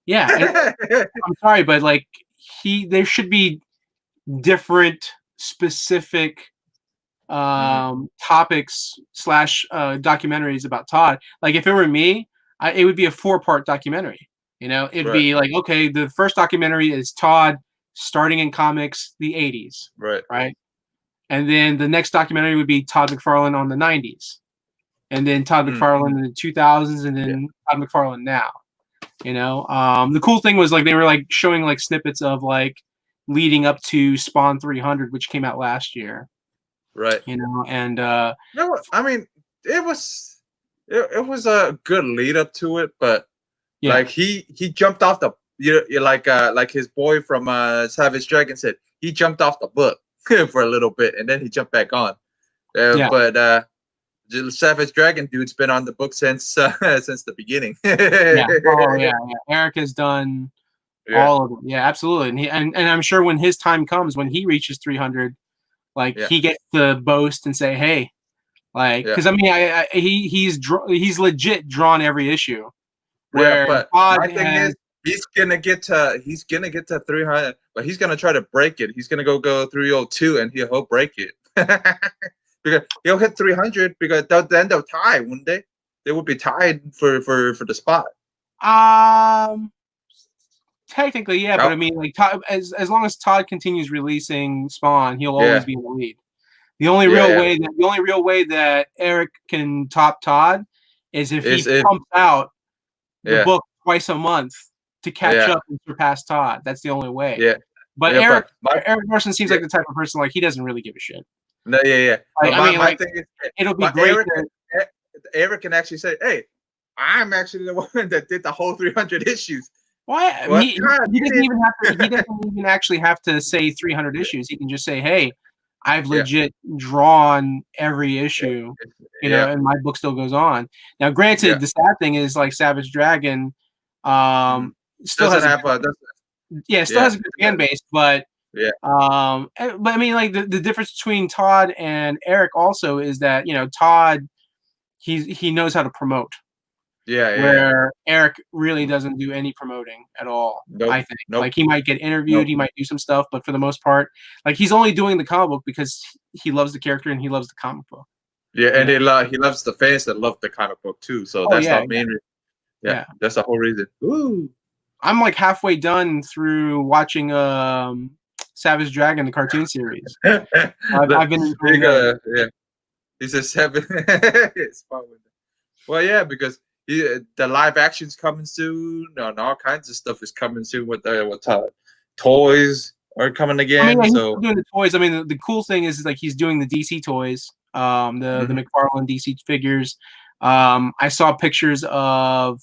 [SPEAKER 2] yeah. I'm sorry, but like there should be different specific
[SPEAKER 1] Hmm.
[SPEAKER 2] topics slash documentaries about Todd. Like if it were me, it would be a 4-part documentary. You know, it'd
[SPEAKER 1] Right,
[SPEAKER 2] be like, okay, the first documentary is Todd starting in comics the 80s,
[SPEAKER 1] right.
[SPEAKER 2] right? And then the next documentary would be Todd McFarlane on the 90s. And then Todd
[SPEAKER 1] Mm.
[SPEAKER 2] McFarlane in the 2000s, and
[SPEAKER 1] Yeah,
[SPEAKER 2] then Todd McFarlane now. You know, the cool thing was like they were like showing like snippets of like leading up to Spawn 300, which came out last year.
[SPEAKER 1] right.
[SPEAKER 2] You know, and
[SPEAKER 1] No, I mean, it was it was a good lead up to it, but
[SPEAKER 2] yeah,
[SPEAKER 1] like he jumped off the like his boy from Savage Dragon said, he jumped off the book for a little bit and then he jumped back on.
[SPEAKER 2] yeah,
[SPEAKER 1] But the Savage Dragon dude's been on the book since since the beginning.
[SPEAKER 2] yeah. Oh yeah, yeah. Eric has done
[SPEAKER 1] Yeah,
[SPEAKER 2] all of it. Yeah, absolutely. And I'm sure when his time comes, when he reaches 300, like
[SPEAKER 1] yeah,
[SPEAKER 2] he gets to boast and say, "Hey," like
[SPEAKER 1] yeah,
[SPEAKER 2] because I mean, he's legit drawn every issue,
[SPEAKER 1] Yeah,
[SPEAKER 2] where
[SPEAKER 1] but
[SPEAKER 2] Todd
[SPEAKER 1] my thing
[SPEAKER 2] has.
[SPEAKER 1] is he's gonna get to 300, but he's gonna try to break it. He's gonna go 302 and he'll break it. Because he'll hit 300 because then they'll tie, wouldn't they? They would be tied for the spot.
[SPEAKER 2] Um, Technically, yeah, but
[SPEAKER 1] Oh,
[SPEAKER 2] I mean, like Todd, as long as Todd continues releasing Spawn, he'll always
[SPEAKER 1] yeah,
[SPEAKER 2] be in the lead.
[SPEAKER 1] yeah, yeah.
[SPEAKER 2] The only real way that Eric can top Todd is if
[SPEAKER 1] Is
[SPEAKER 2] he
[SPEAKER 1] it?
[SPEAKER 2] pumps out the
[SPEAKER 1] Yeah,
[SPEAKER 2] book twice a month to catch
[SPEAKER 1] yeah,
[SPEAKER 2] up and surpass Todd. That's the only way.
[SPEAKER 1] yeah,
[SPEAKER 2] But
[SPEAKER 1] yeah. But my
[SPEAKER 2] Eric Larson seems
[SPEAKER 1] yeah,
[SPEAKER 2] like the type of person like he doesn't really give a shit.
[SPEAKER 1] no, yeah, yeah.
[SPEAKER 2] Like
[SPEAKER 1] But
[SPEAKER 2] I
[SPEAKER 1] my
[SPEAKER 2] mean,
[SPEAKER 1] my
[SPEAKER 2] like
[SPEAKER 1] thing is,
[SPEAKER 2] it'll be
[SPEAKER 1] but
[SPEAKER 2] great to.
[SPEAKER 1] Eric can actually say, "Hey, I'm actually the one that did the whole 300 issues."
[SPEAKER 2] Why? I
[SPEAKER 1] What?
[SPEAKER 2] mean,
[SPEAKER 1] God,
[SPEAKER 2] he
[SPEAKER 1] you
[SPEAKER 2] doesn't
[SPEAKER 1] did.
[SPEAKER 2] even have to. He doesn't even actually have to say 300 issues. He can just say, "Hey, I've
[SPEAKER 1] Yeah,
[SPEAKER 2] legit drawn every
[SPEAKER 1] yeah,
[SPEAKER 2] issue,
[SPEAKER 1] yeah,
[SPEAKER 2] and my book still goes on." Now, granted,
[SPEAKER 1] yeah.
[SPEAKER 2] the sad thing is like Savage Dragon,
[SPEAKER 1] Mhm.
[SPEAKER 2] still
[SPEAKER 1] Doesn't
[SPEAKER 2] has a
[SPEAKER 1] have a doesn't,
[SPEAKER 2] still
[SPEAKER 1] yeah,
[SPEAKER 2] has a good fan base, but
[SPEAKER 1] yeah,
[SPEAKER 2] but I mean, like the difference between Todd and Eric also is that Todd he knows how to promote.
[SPEAKER 1] yeah, yeah, yeah.
[SPEAKER 2] Where Eric really doesn't do any promoting at all, I
[SPEAKER 1] Nope,
[SPEAKER 2] think.
[SPEAKER 1] nope,
[SPEAKER 2] Like, he might get interviewed,
[SPEAKER 1] nope.
[SPEAKER 2] he might do some stuff, but for the most part, like, he's only doing the comic book because he loves the character and he loves the comic book,
[SPEAKER 1] Yeah,
[SPEAKER 2] you
[SPEAKER 1] and
[SPEAKER 2] know?
[SPEAKER 1] he loves the fans that love the comic book too. So
[SPEAKER 2] Oh,
[SPEAKER 1] that's
[SPEAKER 2] yeah,
[SPEAKER 1] the main. Yeah,
[SPEAKER 2] yeah.
[SPEAKER 1] that's the whole reason. Ooh.
[SPEAKER 2] I'm, like, halfway done through watching, Savage Dragon, the cartoon series. I've been enjoying that.
[SPEAKER 1] Yeah, he's a seven. It's fun with it. Well, yeah, because the live action's coming soon, and all kinds of stuff is coming soon with toys are coming
[SPEAKER 2] I mean,
[SPEAKER 1] again.
[SPEAKER 2] yeah, he's still
[SPEAKER 1] So,
[SPEAKER 2] doing the toys. I mean, the cool thing is like he's doing the DC toys, the
[SPEAKER 1] mhm.
[SPEAKER 2] McFarlane DC figures. I saw pictures of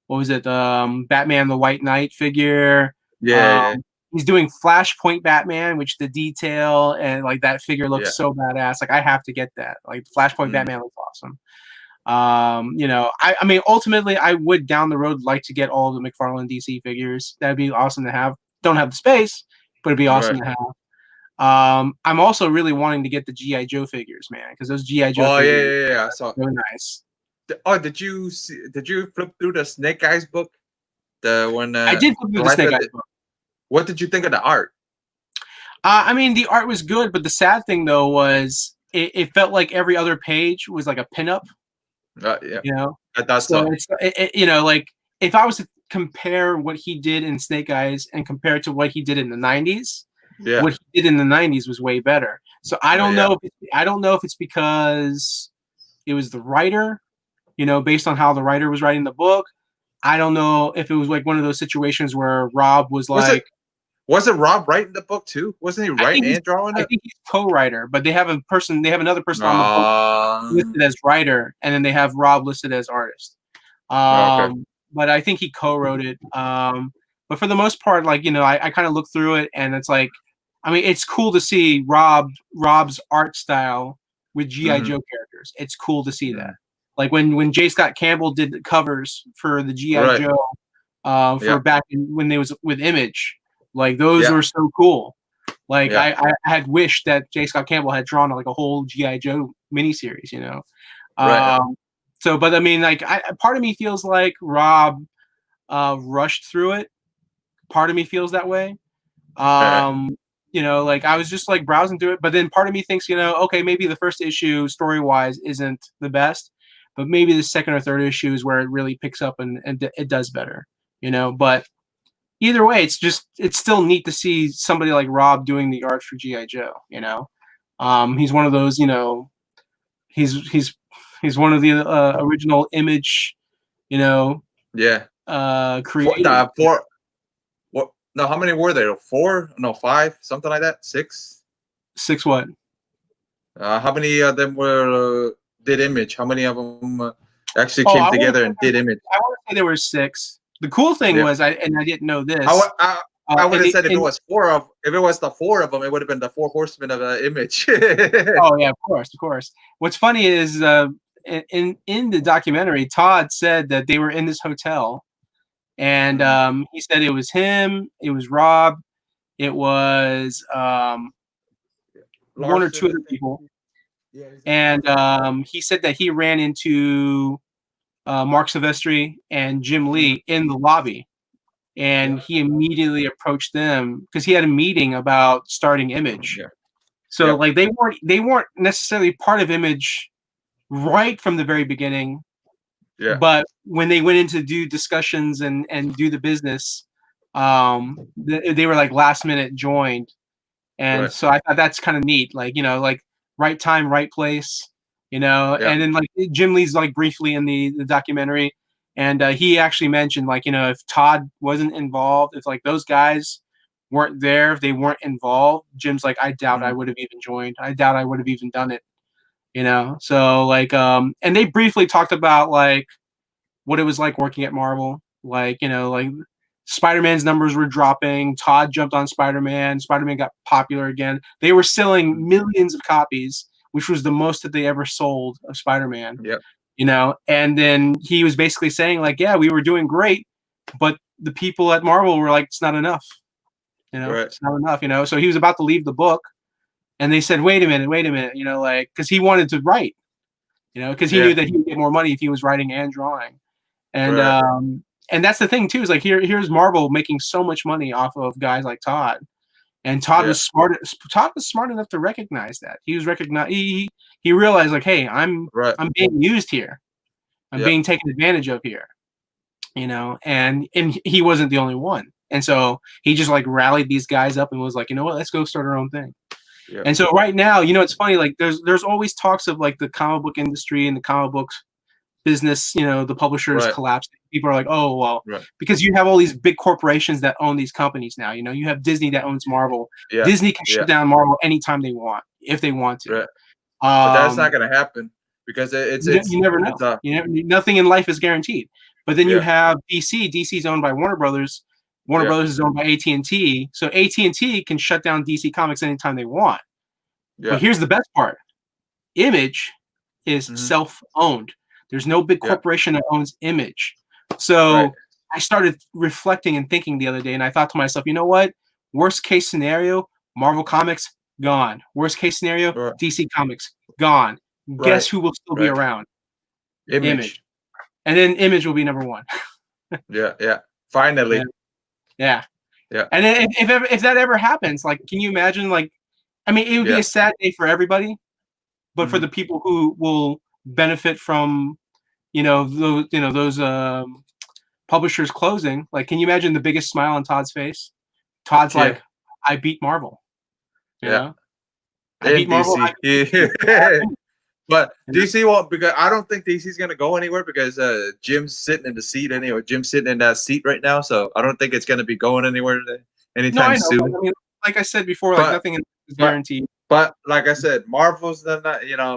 [SPEAKER 2] what was it, Batman the White Knight figure.
[SPEAKER 1] Yeah,
[SPEAKER 2] Um,
[SPEAKER 1] yeah,
[SPEAKER 2] he's doing Flashpoint Batman, which the detail and like that figure
[SPEAKER 1] yeah.
[SPEAKER 2] looks so badass. Like I have to get that. Like Flashpoint
[SPEAKER 1] Mm.
[SPEAKER 2] Batman looks awesome. I mean, ultimately, I would down the road like to get all the McFarlane DC figures. That'd be awesome to have. Don't have the space, but it'd be awesome
[SPEAKER 1] Right.
[SPEAKER 2] to have. I'm also really wanting to get the GI Joe figures, man, because those GI Joe
[SPEAKER 1] Oh, yeah,
[SPEAKER 2] figures
[SPEAKER 1] yeah, yeah. I saw.
[SPEAKER 2] are really nice.
[SPEAKER 1] Oh, did you flip through the Snake Eyes book? The one
[SPEAKER 2] I did flip through the
[SPEAKER 1] Life
[SPEAKER 2] Snake
[SPEAKER 1] at
[SPEAKER 2] Eyes
[SPEAKER 1] the,
[SPEAKER 2] book.
[SPEAKER 1] what did you think of the art?
[SPEAKER 2] I mean, the art was good, but the sad thing though was it felt like every other page was like a pinup,
[SPEAKER 1] Yeah,
[SPEAKER 2] you know.
[SPEAKER 1] I thought
[SPEAKER 2] So
[SPEAKER 1] so.
[SPEAKER 2] like if I was to compare what he did in Snake Eyes and compare it to what he did in the '90s,
[SPEAKER 1] Yeah,
[SPEAKER 2] what he did in the '90s was way better. So I
[SPEAKER 1] no,
[SPEAKER 2] don't
[SPEAKER 1] yeah,
[SPEAKER 2] know. I don't know if it's because it was the writer, based on how the writer was writing the book. I don't know if it was like one of those situations where Rob was
[SPEAKER 1] was it
[SPEAKER 2] like,
[SPEAKER 1] was it Rob writing the book too? Wasn't he
[SPEAKER 2] I
[SPEAKER 1] writing
[SPEAKER 2] think he's,
[SPEAKER 1] and drawing
[SPEAKER 2] I
[SPEAKER 1] it?
[SPEAKER 2] think he's co-writer, but they have another person on the book
[SPEAKER 1] Uh,
[SPEAKER 2] listed as writer, and then they have Rob listed as artist.
[SPEAKER 1] okay.
[SPEAKER 2] But I think he co-wrote it. But for the most part, like I kind of looked through it, and it's like, I mean, it's cool to see Rob's art style with GI
[SPEAKER 1] Mm-hmm.
[SPEAKER 2] Joe characters. It's cool to see that.
[SPEAKER 1] Mm.
[SPEAKER 2] Like when J. Scott Campbell did the covers for the GI
[SPEAKER 1] Right.
[SPEAKER 2] Joe, for
[SPEAKER 1] Yeah.
[SPEAKER 2] back when they was with Image, like those
[SPEAKER 1] Yeah.
[SPEAKER 2] were so cool. Like
[SPEAKER 1] Yeah.
[SPEAKER 2] I had wished that J. Scott Campbell had drawn like a whole GI Joe miniseries.
[SPEAKER 1] Right.
[SPEAKER 2] Um, so, but I mean, like, part of me feels like Rob rushed through it. Part of me feels that way. Like I was just like browsing through it, but then part of me thinks, okay, maybe the first issue story wise isn't the best, but maybe the second or third issue is where it really picks up and it does better. But either way, it's still neat to see somebody like Rob doing the art for GI Joe. He's one of those. He's one of the original Image.
[SPEAKER 1] Yeah.
[SPEAKER 2] Creators.
[SPEAKER 1] Four. What? No, how many were there? Four? No, five? Something like that? Six?
[SPEAKER 2] Six what?
[SPEAKER 1] How many of them were did Image? How many of them actually
[SPEAKER 2] Oh,
[SPEAKER 1] came together and did Image?
[SPEAKER 2] I want to say there were six. The cool thing
[SPEAKER 1] Yeah.
[SPEAKER 2] was, I didn't know
[SPEAKER 1] I,
[SPEAKER 2] this.
[SPEAKER 1] wa- I, I would have said
[SPEAKER 2] In
[SPEAKER 1] if it was the four of them, it would have been the four horsemen of the Image.
[SPEAKER 2] Oh yeah, of course, of course. What's funny is in the documentary, Todd said that they were in this hotel, and
[SPEAKER 1] Mhm.
[SPEAKER 2] he said it was him, it was Rob, it was one or
[SPEAKER 1] Larson,
[SPEAKER 2] two
[SPEAKER 1] I
[SPEAKER 2] other
[SPEAKER 1] think.
[SPEAKER 2] people,
[SPEAKER 1] Yeah, his name
[SPEAKER 2] and
[SPEAKER 1] Larson.
[SPEAKER 2] he said that he ran into Mark Silvestri and Jim Lee in the lobby, and he immediately approached them because he had a meeting about starting Image.
[SPEAKER 1] Yeah.
[SPEAKER 2] So like they weren't necessarily part of Image right from the very beginning,
[SPEAKER 1] Yeah.
[SPEAKER 2] but when they went in to do discussions and do the business, they were like last minute joined, and so I thought that's kind of neat. Like, you know, like right time, right place, you know.
[SPEAKER 1] Yeah.
[SPEAKER 2] And then like Jim Lee's like briefly in the documentary, and he actually mentioned like, you know, if Todd wasn't involved, if like those guys weren't there, if they weren't involved, Jim's like, I doubt I would have even joined. I doubt I would have even done it. You know. So like, and they briefly talked about like what it was like working at Marvel. Like, you know, like Spider-Man's numbers were dropping. Todd jumped on Spider-Man. Spider-Man got popular again. They were selling millions of copies, which was the most that they ever sold of Spider-Man.
[SPEAKER 1] Yeah.
[SPEAKER 2] You know, and then he was basically saying like, yeah, we were doing great, but the people at Marvel were like, it's not enough. You know, it's not enough. You know, so he was about to leave the book, and they said, wait a minute. You know, like because he wanted to write. You know, because he knew that he would get more money if he was writing and drawing. And that's the thing too, is like here's Marvel making so much money off of guys like Todd. And Todd was smart enough to recognize that. He was he realized like, hey, I'm being used here. I'm being taken advantage of here. You know, and he wasn't the only one. And so he just like rallied these guys up and was like, you know what, let's go start our own thing. And so right now, you know, it's funny, like there's always talks of like the comic book industry and the comic books business, you know, the publishers collapsing. People are like, oh, well, because you have all these big corporations that own these companies now. You know, you have Disney that owns Marvel. Disney can shut down Marvel anytime they want, if they want to.
[SPEAKER 1] But that's not going to happen because
[SPEAKER 2] you never know. Nothing in life is guaranteed. But then you have DC. DC is owned by Warner Brothers. Warner Brothers is owned by AT&T. So AT&T can shut down DC Comics anytime they want. But here's the best part. Image is self-owned. There's no big corporation that owns Image. So I started reflecting and thinking the other day, and I thought to myself, you know what? Worst case scenario, Marvel Comics, gone. Worst case scenario, DC Comics, gone. Guess who will still be around? Image. And then Image will be number one.
[SPEAKER 1] Finally.
[SPEAKER 2] Yeah. And then if that ever happens, like, can you imagine, like, I mean, it would be a sad day for everybody, but for the people who will benefit from, those publishers closing, like, can you imagine the biggest smile on Todd's face? Todd's like, I beat Marvel. You know? I beat Marvel.
[SPEAKER 1] But DC won't, because I don't think DC's gonna go anywhere because Jim's sitting in the seat anyway. Jim's sitting in that seat right now, so I don't think it's gonna be going anywhere anytime soon.
[SPEAKER 2] I mean, like I said before, like nothing is guaranteed.
[SPEAKER 1] But like I said, Marvel's not,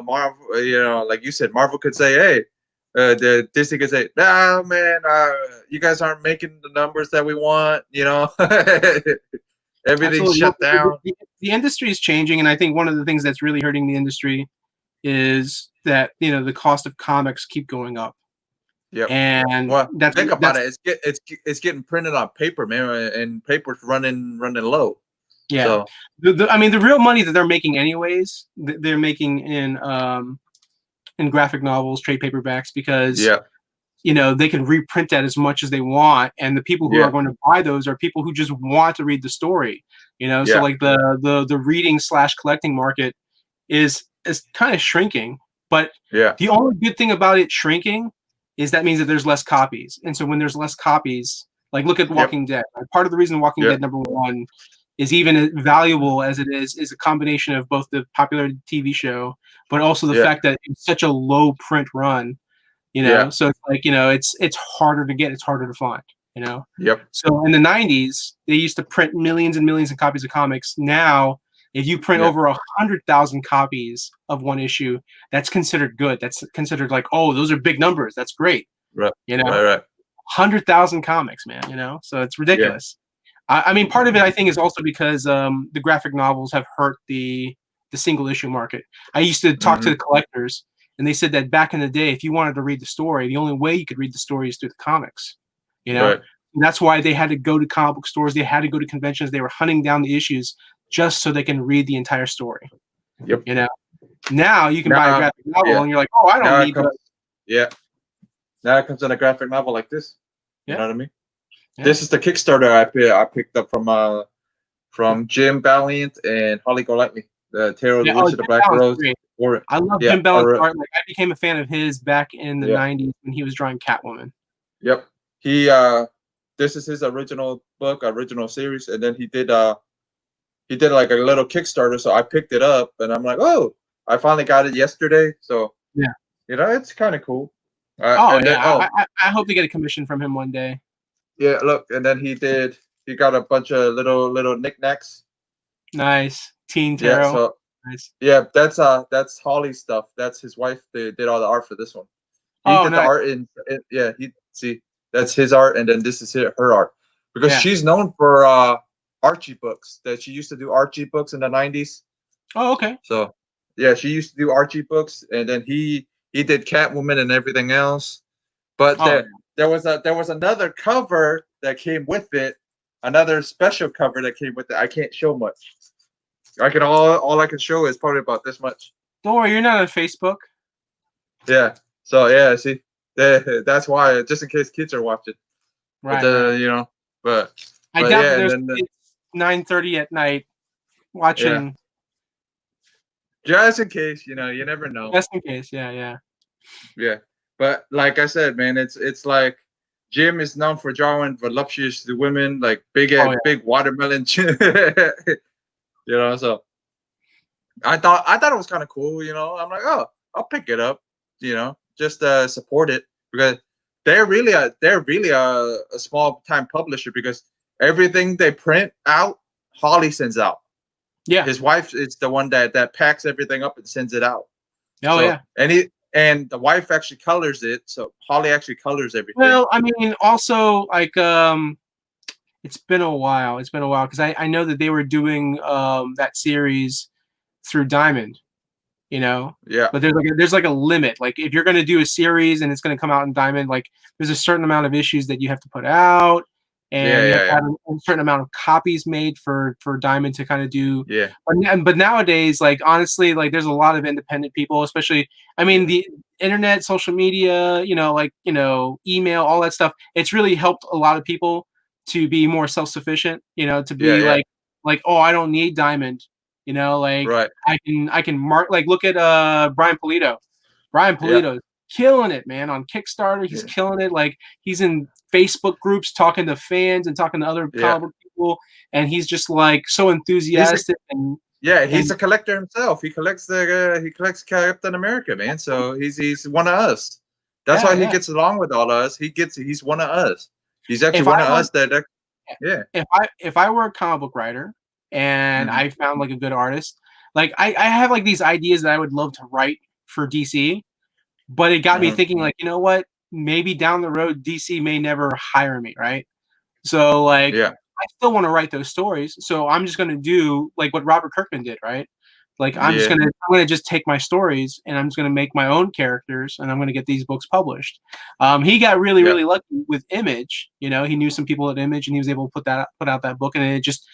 [SPEAKER 1] Marvel. Like you said, Marvel could say, hey, the Disney could say, nah, man, you guys aren't making the numbers that we want. Everything's shut down.
[SPEAKER 2] The industry is changing, and I think one of the things that's really hurting the industry is that the cost of comics keep going up.
[SPEAKER 1] Yeah,
[SPEAKER 2] and
[SPEAKER 1] think about it. It's getting printed on paper, man, and paper's running low.
[SPEAKER 2] Yeah, so. I mean, the real money that they're making, anyways, they're making in graphic novels, trade paperbacks, because they can reprint that as much as they want, and the people who are going to buy those are people who just want to read the story. So like the reading / collecting market is kind of shrinking, but the only good thing about it shrinking is that means that there's less copies. And so when there's less copies, like look at Walking Dead. Part of the reason Walking Dead #1 is even as valuable as it is a combination of both the popular TV show, but also the fact that it's such a low print run. So it's like, it's harder to get, it's harder to find. So in the 90s, they used to print millions and millions of copies of comics. Now, if you print over 100,000 copies of one issue, that's considered good. That's considered like, oh, those are big numbers. That's great.
[SPEAKER 1] Right.
[SPEAKER 2] 100,000 comics, man. So it's ridiculous. I mean, part of it, I think, is also because the graphic novels have hurt the single issue market. I used to talk to the collectors, and they said that back in the day, if you wanted to read the story, the only way you could read the story is through the comics. And that's why they had to go to comic book stores. They had to go to conventions. They were hunting down the issues just so they can read the entire story. Now you can buy a graphic novel and you're like, oh, I don't need that.
[SPEAKER 1] Now it comes in a graphic novel like this. You
[SPEAKER 2] Yeah.
[SPEAKER 1] know what I mean?
[SPEAKER 2] Yeah.
[SPEAKER 1] This is the Kickstarter I picked up from Jim Valiant and Holly Golightly. The Tarot,
[SPEAKER 2] Yeah.
[SPEAKER 1] the
[SPEAKER 2] Oh,
[SPEAKER 1] Witch of the
[SPEAKER 2] Jim
[SPEAKER 1] Black
[SPEAKER 2] Ballard's
[SPEAKER 1] Rose.
[SPEAKER 2] great.
[SPEAKER 1] Or
[SPEAKER 2] I love
[SPEAKER 1] yeah,
[SPEAKER 2] Jim Ballard's
[SPEAKER 1] or
[SPEAKER 2] art. Like I became a fan of his back in the
[SPEAKER 1] yeah,
[SPEAKER 2] '90s when he was drawing Catwoman.
[SPEAKER 1] yep. He this is his original book, original series, and then he did like a little Kickstarter, so I picked it up and I'm like, oh, I finally got it yesterday. So
[SPEAKER 2] Yeah.
[SPEAKER 1] it's kind of cool.
[SPEAKER 2] Oh
[SPEAKER 1] And then
[SPEAKER 2] yeah. I hope to get a commission from him one day.
[SPEAKER 1] yeah, look, and then he got a bunch of little knickknacks.
[SPEAKER 2] Nice. Teen
[SPEAKER 1] Yeah,
[SPEAKER 2] Tarot.
[SPEAKER 1] so
[SPEAKER 2] Nice.
[SPEAKER 1] yeah, that's Holly's stuff. That's his wife. They did all the art for this one. He
[SPEAKER 2] Oh,
[SPEAKER 1] did the
[SPEAKER 2] nice.
[SPEAKER 1] art yeah, he see that's his art, and then this is her art because
[SPEAKER 2] Yeah.
[SPEAKER 1] she's known for Archie books. That she used to do Archie books in the 90s.
[SPEAKER 2] Oh, okay.
[SPEAKER 1] So yeah, she used to do Archie books, and then he did Catwoman and everything else. But
[SPEAKER 2] Oh,
[SPEAKER 1] there was another cover that came with it, another special cover that came with it. I can't show much. I can all I can show is probably about this much.
[SPEAKER 2] don't worry. You're not on Facebook.
[SPEAKER 1] Yeah. So yeah, see, that's why just in case kids are watching. But
[SPEAKER 2] Right. Right.
[SPEAKER 1] but
[SPEAKER 2] I doubt that
[SPEAKER 1] yeah, and
[SPEAKER 2] there's
[SPEAKER 1] then
[SPEAKER 2] kids 9:30 at night
[SPEAKER 1] yeah,
[SPEAKER 2] watching.
[SPEAKER 1] just in case, you never know.
[SPEAKER 2] Just in case. Yeah. Yeah.
[SPEAKER 1] Yeah, but like I said, man, it's like Jim is known for drawing voluptuous women, like
[SPEAKER 2] Oh yeah.
[SPEAKER 1] big watermelon. So I thought it was kind of cool. I'm like, oh, I'll pick it up. Just support it because they're really a small time publisher because everything they print out, Holly sends out.
[SPEAKER 2] Yeah.
[SPEAKER 1] His wife is the one that packs everything up and sends it out.
[SPEAKER 2] Oh
[SPEAKER 1] So
[SPEAKER 2] yeah.
[SPEAKER 1] and the wife actually colors it. So Holly actually colors everything.
[SPEAKER 2] Well, I mean, also like it's been a while. It's been a while because I know that they were doing that series through Diamond.
[SPEAKER 1] Yeah,
[SPEAKER 2] But there's like a limit. Like if you're going to do a series and it's going to come out in Diamond, like there's a certain amount of issues that you have to put out, and you have to
[SPEAKER 1] yeah,
[SPEAKER 2] have a certain amount of copies made for Diamond to kind of do.
[SPEAKER 1] yeah,
[SPEAKER 2] But nowadays, like honestly, like there's a lot of independent people, especially. I mean,
[SPEAKER 1] yeah,
[SPEAKER 2] the internet, social media, email, all that stuff. It's really helped a lot of people to be more self-sufficient. To
[SPEAKER 1] yeah,
[SPEAKER 2] be
[SPEAKER 1] yeah.
[SPEAKER 2] like, oh, I don't need Diamond. Like
[SPEAKER 1] Right.
[SPEAKER 2] I can mark, like, look at Brian Polito. Brian
[SPEAKER 1] Yeah,
[SPEAKER 2] Polito's killing it, man, on Kickstarter. He's
[SPEAKER 1] yeah,
[SPEAKER 2] killing it. Like he's in Facebook groups talking to fans and talking to other
[SPEAKER 1] yeah.
[SPEAKER 2] comic book people, and he's just like so
[SPEAKER 1] He's a
[SPEAKER 2] enthusiastic
[SPEAKER 1] he's
[SPEAKER 2] and
[SPEAKER 1] a collector himself. He collects Captain America, man. So he's one of us. That's
[SPEAKER 2] yeah,
[SPEAKER 1] why he
[SPEAKER 2] yeah.
[SPEAKER 1] gets along with all of us. He's one of us. He's actually
[SPEAKER 2] If I
[SPEAKER 1] one of
[SPEAKER 2] were
[SPEAKER 1] us yeah.
[SPEAKER 2] if I were a comic book writer and
[SPEAKER 1] Hmm.
[SPEAKER 2] I found like a good artist, like I have like these ideas that I would love to write for DC, but it got me
[SPEAKER 1] Uh-huh.
[SPEAKER 2] thinking, like, you know what? Maybe down the road DC may never hire me, right? So like
[SPEAKER 1] Yeah,
[SPEAKER 2] I still want to write those stories. So I'm just gonna do like what Robert Kirkman did, right? Like
[SPEAKER 1] yeah,
[SPEAKER 2] I'm gonna just take my stories and I'm just gonna make my own characters and I'm gonna get these books published. He got really,
[SPEAKER 1] yeah.
[SPEAKER 2] really lucky with Image. He knew some people at Image and he was able to put out that book, and it just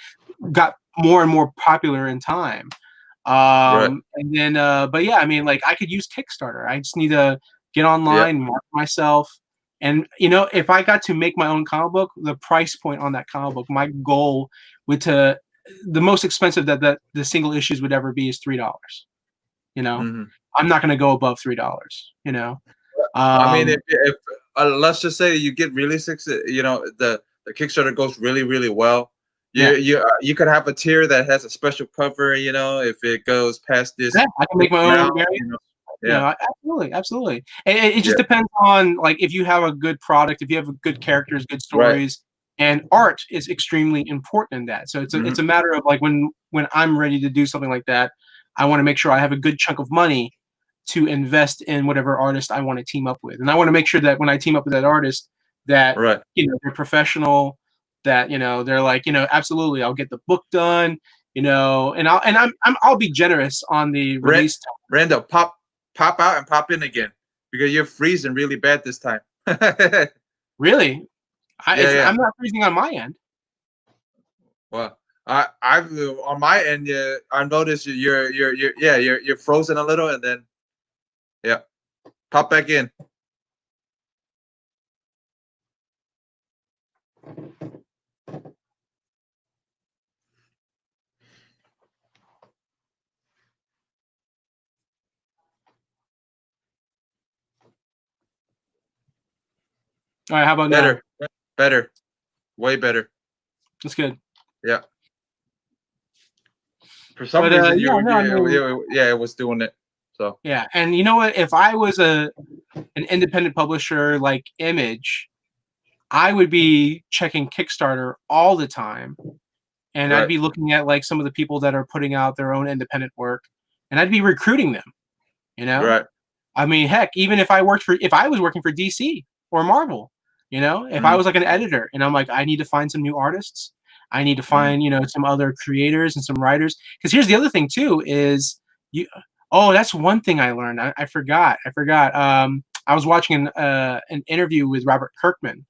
[SPEAKER 2] got more and more popular in time.
[SPEAKER 1] Right.
[SPEAKER 2] And then but yeah, I mean, like I could use Kickstarter. I just need to get
[SPEAKER 1] Yeah,
[SPEAKER 2] online, mark myself. And if I got to make my own comic book, the price point on that comic book, my goal would to the most expensive that the single issues would ever be is $3. You know,
[SPEAKER 1] hmm
[SPEAKER 2] I'm not going to go above $3.
[SPEAKER 1] I mean,
[SPEAKER 2] Um,
[SPEAKER 1] if let's just say you get really the Kickstarter goes really really well.
[SPEAKER 2] yeah,
[SPEAKER 1] You could have a tier that has a special cover. If it goes past
[SPEAKER 2] yeah,
[SPEAKER 1] this
[SPEAKER 2] I can
[SPEAKER 1] this
[SPEAKER 2] make my
[SPEAKER 1] amount.
[SPEAKER 2] own variant.
[SPEAKER 1] Yeah,
[SPEAKER 2] Absolutely, absolutely. And it just
[SPEAKER 1] yeah,
[SPEAKER 2] depends on, like, if you have a good product, if you have good characters, good
[SPEAKER 1] right.
[SPEAKER 2] stories, and art is extremely important in that. So it's a
[SPEAKER 1] Hmm.
[SPEAKER 2] matter of like when I'm ready to do something like that, I want to make sure I have a good chunk of money to invest in whatever artist I want to team up with, and I want to make sure that when I team up with that artist, that
[SPEAKER 1] Right.
[SPEAKER 2] they're professional, that they're like, absolutely, I'll get the book done, and I'll be generous on the
[SPEAKER 1] Ran-
[SPEAKER 2] release time.
[SPEAKER 1] Randall, pop out and pop in again because you're freezing really bad this time. Yeah,
[SPEAKER 2] Really,
[SPEAKER 1] yeah.
[SPEAKER 2] I'm not freezing on my end.
[SPEAKER 1] Well, I've on my end, yeah, I noticed you're frozen a little, and then yeah, pop back in.
[SPEAKER 2] All right, how about now?
[SPEAKER 1] Better, better, way better.
[SPEAKER 2] That's good.
[SPEAKER 1] Yeah. For some
[SPEAKER 2] But
[SPEAKER 1] reason,
[SPEAKER 2] yeah,
[SPEAKER 1] you
[SPEAKER 2] no, I mean,
[SPEAKER 1] yeah, it was doing it. So
[SPEAKER 2] yeah, and you know what? If I was an independent publisher like Image, I would be checking Kickstarter all the time, and I'd
[SPEAKER 1] right,
[SPEAKER 2] be looking at like some of the people that are putting out their own independent work, and I'd be recruiting them. You know,
[SPEAKER 1] right.
[SPEAKER 2] I mean, heck, even if I was working for DC or Marvel, if I
[SPEAKER 1] Mm-hmm,
[SPEAKER 2] was like an editor and I'm like, I need to find some new artists, I need to
[SPEAKER 1] mm-hmm.
[SPEAKER 2] find some other creators and some writers. Because here's the other thing too is you. Oh, that's one thing I learned. I forgot. I forgot. I was watching an interview with Robert Kirkman,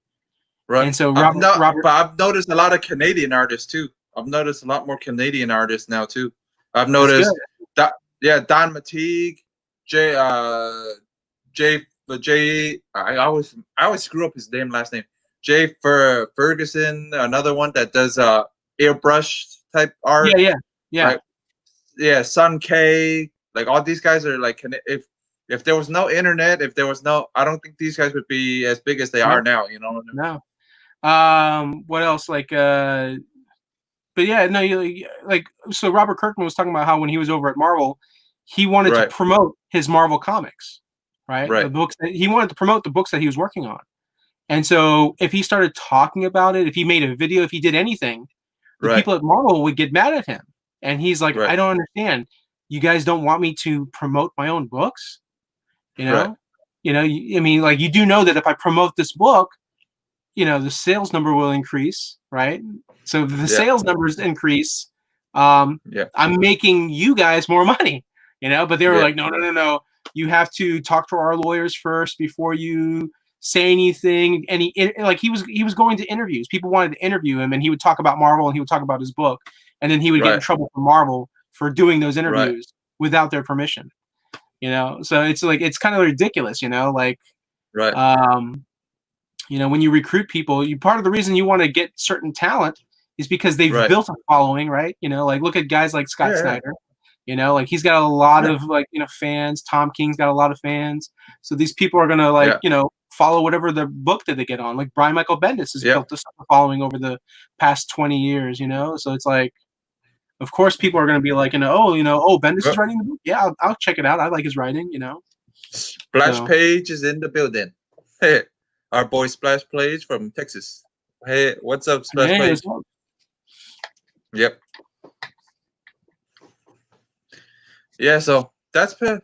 [SPEAKER 1] Right.
[SPEAKER 2] and so
[SPEAKER 1] I've not,
[SPEAKER 2] Robert,
[SPEAKER 1] but I've noticed a lot of Canadian artists too. I've noticed a lot more Canadian artists now too. I've
[SPEAKER 2] that's good.
[SPEAKER 1] noticed that, yeah, Don Mateague, J, J, I always screw up his last name. Ferguson, another one that does airbrush type
[SPEAKER 2] Yeah,
[SPEAKER 1] art,
[SPEAKER 2] yeah, yeah.
[SPEAKER 1] right? Yeah, Sun K, like all these guys are like, if there was no internet, if there was no, I don't think these guys would be as big as they are
[SPEAKER 2] No,
[SPEAKER 1] now. You know what I mean?
[SPEAKER 2] no. What else? But yeah, no, like so. Robert Kirkman was talking about how when he was over at Marvel, he wanted to
[SPEAKER 1] Right,
[SPEAKER 2] promote his Marvel comics, right? The
[SPEAKER 1] right,
[SPEAKER 2] books that he wanted to promote the books that he was working on. And so if he started talking about it, if he made a video, if he did anything, the
[SPEAKER 1] right,
[SPEAKER 2] people at Marvel would get mad at him. And he's like,
[SPEAKER 1] right,
[SPEAKER 2] I don't understand. You guys don't want me to promote my own books, you
[SPEAKER 1] right.
[SPEAKER 2] know? I mean, like you do know that if I promote this book, the sales number will increase, right? So if the
[SPEAKER 1] Yeah,
[SPEAKER 2] sales numbers increase, um,
[SPEAKER 1] yeah,
[SPEAKER 2] I'm making you guys more money, But they were
[SPEAKER 1] yeah,
[SPEAKER 2] like, no, no, no, no. You have to talk to our lawyers first before you say anything. And he was going to interviews. People wanted to interview him, and he would talk about Marvel and he would talk about his book, and then he would get in
[SPEAKER 1] right,
[SPEAKER 2] trouble for Marvel for doing those
[SPEAKER 1] right,
[SPEAKER 2] interviews without their permission. So it's like it's kind of ridiculous,
[SPEAKER 1] right,
[SPEAKER 2] um, when you recruit people, part of the reason you want to get certain talent is because they've
[SPEAKER 1] right.
[SPEAKER 2] built a following, right? Like look at guys like Scott
[SPEAKER 1] Yeah,
[SPEAKER 2] Snyder. Like he's got a lot
[SPEAKER 1] yeah,
[SPEAKER 2] of fans. Tom King's got a lot of fans. So these people are gonna
[SPEAKER 1] yeah,
[SPEAKER 2] follow whatever the book that they get on. Like Brian Michael Bendis has
[SPEAKER 1] yeah.
[SPEAKER 2] built this following over the past 20 years. So it's like, of course, people are gonna be like, oh, Bendis is
[SPEAKER 1] Well,
[SPEAKER 2] writing the book. Yeah, I'll check it out. I like his writing.
[SPEAKER 1] Splash
[SPEAKER 2] So
[SPEAKER 1] Page is in the building. Hey, our boy Splash Page from Texas. Hey, what's up, Splash
[SPEAKER 2] hey,
[SPEAKER 1] Page? Yep. Yeah, so that's been.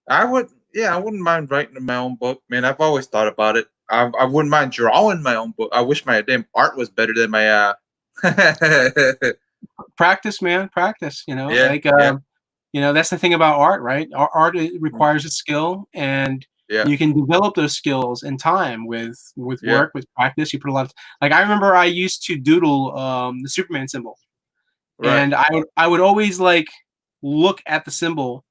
[SPEAKER 1] I wouldn't mind writing my own book, man. I've always thought about it. I wouldn't mind drawing my own book. I wish my damn art was better than my.
[SPEAKER 2] practice, man, practice.
[SPEAKER 1] Yeah, yeah,
[SPEAKER 2] That's the thing about art, right? Art requires a skill, and
[SPEAKER 1] yeah,
[SPEAKER 2] you can develop those skills in time with
[SPEAKER 1] yeah.
[SPEAKER 2] work, with practice. You put a lot of like I remember I used to doodle the Superman symbol,
[SPEAKER 1] Right,
[SPEAKER 2] and I would always like look at the symbol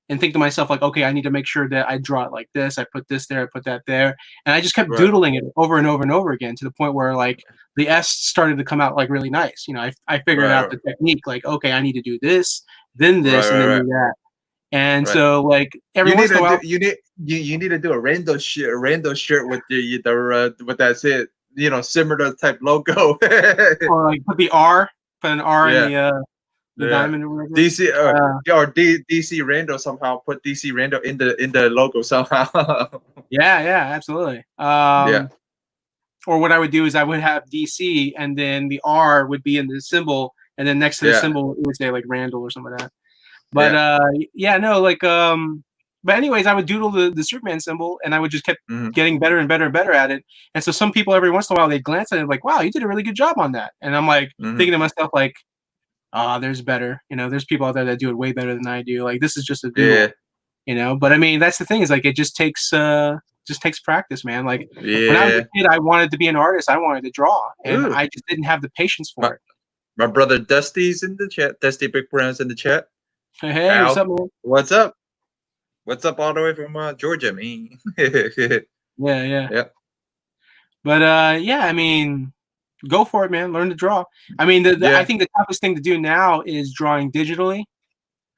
[SPEAKER 2] and think to myself like, okay, I need to make sure that I draw it like this. I put this there, I put that there, and I just kept
[SPEAKER 1] right.
[SPEAKER 2] doodling it over and over and over again to the point where like the S started to come out like really nice. I figured out
[SPEAKER 1] Right,
[SPEAKER 2] the technique like, okay, I need to do this, then
[SPEAKER 1] right,
[SPEAKER 2] this, and
[SPEAKER 1] right,
[SPEAKER 2] then
[SPEAKER 1] right,
[SPEAKER 2] do that. And
[SPEAKER 1] right.
[SPEAKER 2] so like every
[SPEAKER 1] You need
[SPEAKER 2] once in a
[SPEAKER 1] to do
[SPEAKER 2] while,
[SPEAKER 1] you need to do a rainbow shirt with the with that it similar type logo.
[SPEAKER 2] or like put an R in
[SPEAKER 1] Yeah,
[SPEAKER 2] the
[SPEAKER 1] yeah.
[SPEAKER 2] diamond or whatever.
[SPEAKER 1] DC or DC Rando somehow put DC Rando in the logo somehow.
[SPEAKER 2] Yeah, yeah, absolutely.
[SPEAKER 1] Yeah,
[SPEAKER 2] Or what I would do is I would have DC, and then the R would be in the symbol, and then next to the
[SPEAKER 1] yeah,
[SPEAKER 2] symbol it would say like Randall or something like that. But
[SPEAKER 1] yeah.
[SPEAKER 2] yeah, no, but anyways, I would doodle the Superman symbol, and I would just kept
[SPEAKER 1] Hmm.
[SPEAKER 2] getting better and better and better at it. And so some people every once in a while they glance at it like, wow, you did a really good job on that. And I'm like
[SPEAKER 1] Hmm.
[SPEAKER 2] thinking to myself like, there's better. There's people out there that do it way better than I do. Like this is just a
[SPEAKER 1] Yeah,
[SPEAKER 2] doodle. But I mean that's the thing is like it just takes practice, man. Like when I was
[SPEAKER 1] yeah.
[SPEAKER 2] a kid, I wanted to be an artist. I wanted to draw, and
[SPEAKER 1] Ooh,
[SPEAKER 2] I just didn't have the patience
[SPEAKER 1] my
[SPEAKER 2] for it.
[SPEAKER 1] my brother Dusty's in the chat. Dusty Big Brown's in the chat.
[SPEAKER 2] Hey, what's
[SPEAKER 1] Al,
[SPEAKER 2] up, man?
[SPEAKER 1] what's up? What's up all the way from Georgia, man?
[SPEAKER 2] Yeah, yeah.
[SPEAKER 1] Yeah,
[SPEAKER 2] But yeah, I mean, go for it, man. Learn to draw. I mean, I
[SPEAKER 1] yeah,
[SPEAKER 2] think the toughest thing to do now is drawing digitally.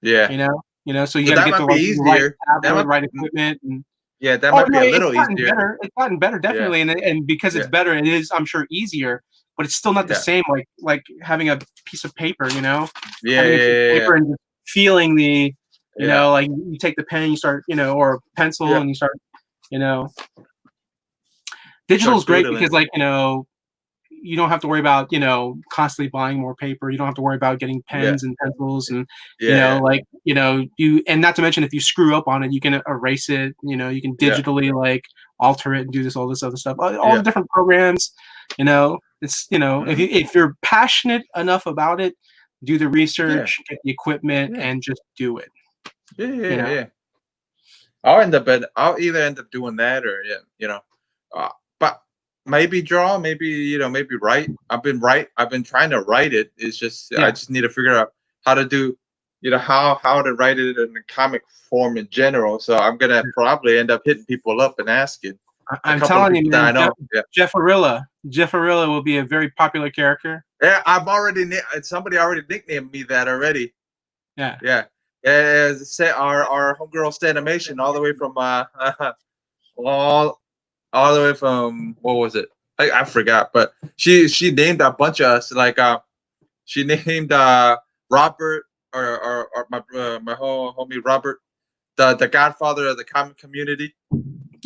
[SPEAKER 1] yeah.
[SPEAKER 2] So you
[SPEAKER 1] So
[SPEAKER 2] got to
[SPEAKER 1] that
[SPEAKER 2] get
[SPEAKER 1] might
[SPEAKER 2] the
[SPEAKER 1] be
[SPEAKER 2] right
[SPEAKER 1] easier. That
[SPEAKER 2] tablet,
[SPEAKER 1] might
[SPEAKER 2] right equipment, and
[SPEAKER 1] Yeah, that
[SPEAKER 2] Oh
[SPEAKER 1] might be
[SPEAKER 2] no,
[SPEAKER 1] a
[SPEAKER 2] it's
[SPEAKER 1] little
[SPEAKER 2] gotten
[SPEAKER 1] easier.
[SPEAKER 2] better. It's gotten better,
[SPEAKER 1] Yeah,
[SPEAKER 2] definitely, and because it's
[SPEAKER 1] yeah,
[SPEAKER 2] better, it is, I'm sure, easier. But it's still not the
[SPEAKER 1] yeah,
[SPEAKER 2] same, like having a piece of paper.
[SPEAKER 1] yeah,
[SPEAKER 2] Having a
[SPEAKER 1] yeah,
[SPEAKER 2] piece of
[SPEAKER 1] yeah,
[SPEAKER 2] paper and just feeling the,
[SPEAKER 1] yeah,
[SPEAKER 2] like you take the pen, you start, or a pencil,
[SPEAKER 1] yeah.
[SPEAKER 2] and you start, you know. Digital is
[SPEAKER 1] Start
[SPEAKER 2] great
[SPEAKER 1] doodling.
[SPEAKER 2] because, like, you don't have to worry about, constantly buying more paper. You don't have to worry about getting
[SPEAKER 1] Yeah,
[SPEAKER 2] pens and pencils and,
[SPEAKER 1] yeah, yeah,
[SPEAKER 2] like, and not to mention if you screw up on it, you can erase it, you can
[SPEAKER 1] yeah,
[SPEAKER 2] digitally like alter it and do all this other stuff. All the
[SPEAKER 1] yeah.
[SPEAKER 2] different programs, it's,
[SPEAKER 1] Hmm.
[SPEAKER 2] if you're passionate enough about it, do the
[SPEAKER 1] Yeah,
[SPEAKER 2] research, get the equipment,
[SPEAKER 1] yeah,
[SPEAKER 2] and just do it,
[SPEAKER 1] yeah,
[SPEAKER 2] you
[SPEAKER 1] yeah,
[SPEAKER 2] know.
[SPEAKER 1] yeah. I'll either end up doing that or but maybe draw, maybe maybe write. I've been trying to write it. It's just I
[SPEAKER 2] Yeah.
[SPEAKER 1] just need to figure out how to do, how to write it in a comic form in general. So I'm gonna probably end up hitting people up and asking a
[SPEAKER 2] I'm
[SPEAKER 1] couple of
[SPEAKER 2] telling you,
[SPEAKER 1] people that I
[SPEAKER 2] man,
[SPEAKER 1] know. Yeah,
[SPEAKER 2] Jeff Arilla will be a very popular character.
[SPEAKER 1] yeah. Somebody already nicknamed me that already.
[SPEAKER 2] Yeah.
[SPEAKER 1] Yeah. Yeah, say our homegirl Stanimation all the way from all all the way from what was it? I forgot, but she named a bunch of us like she named Robert or my whole homie Robert the godfather of the comic community.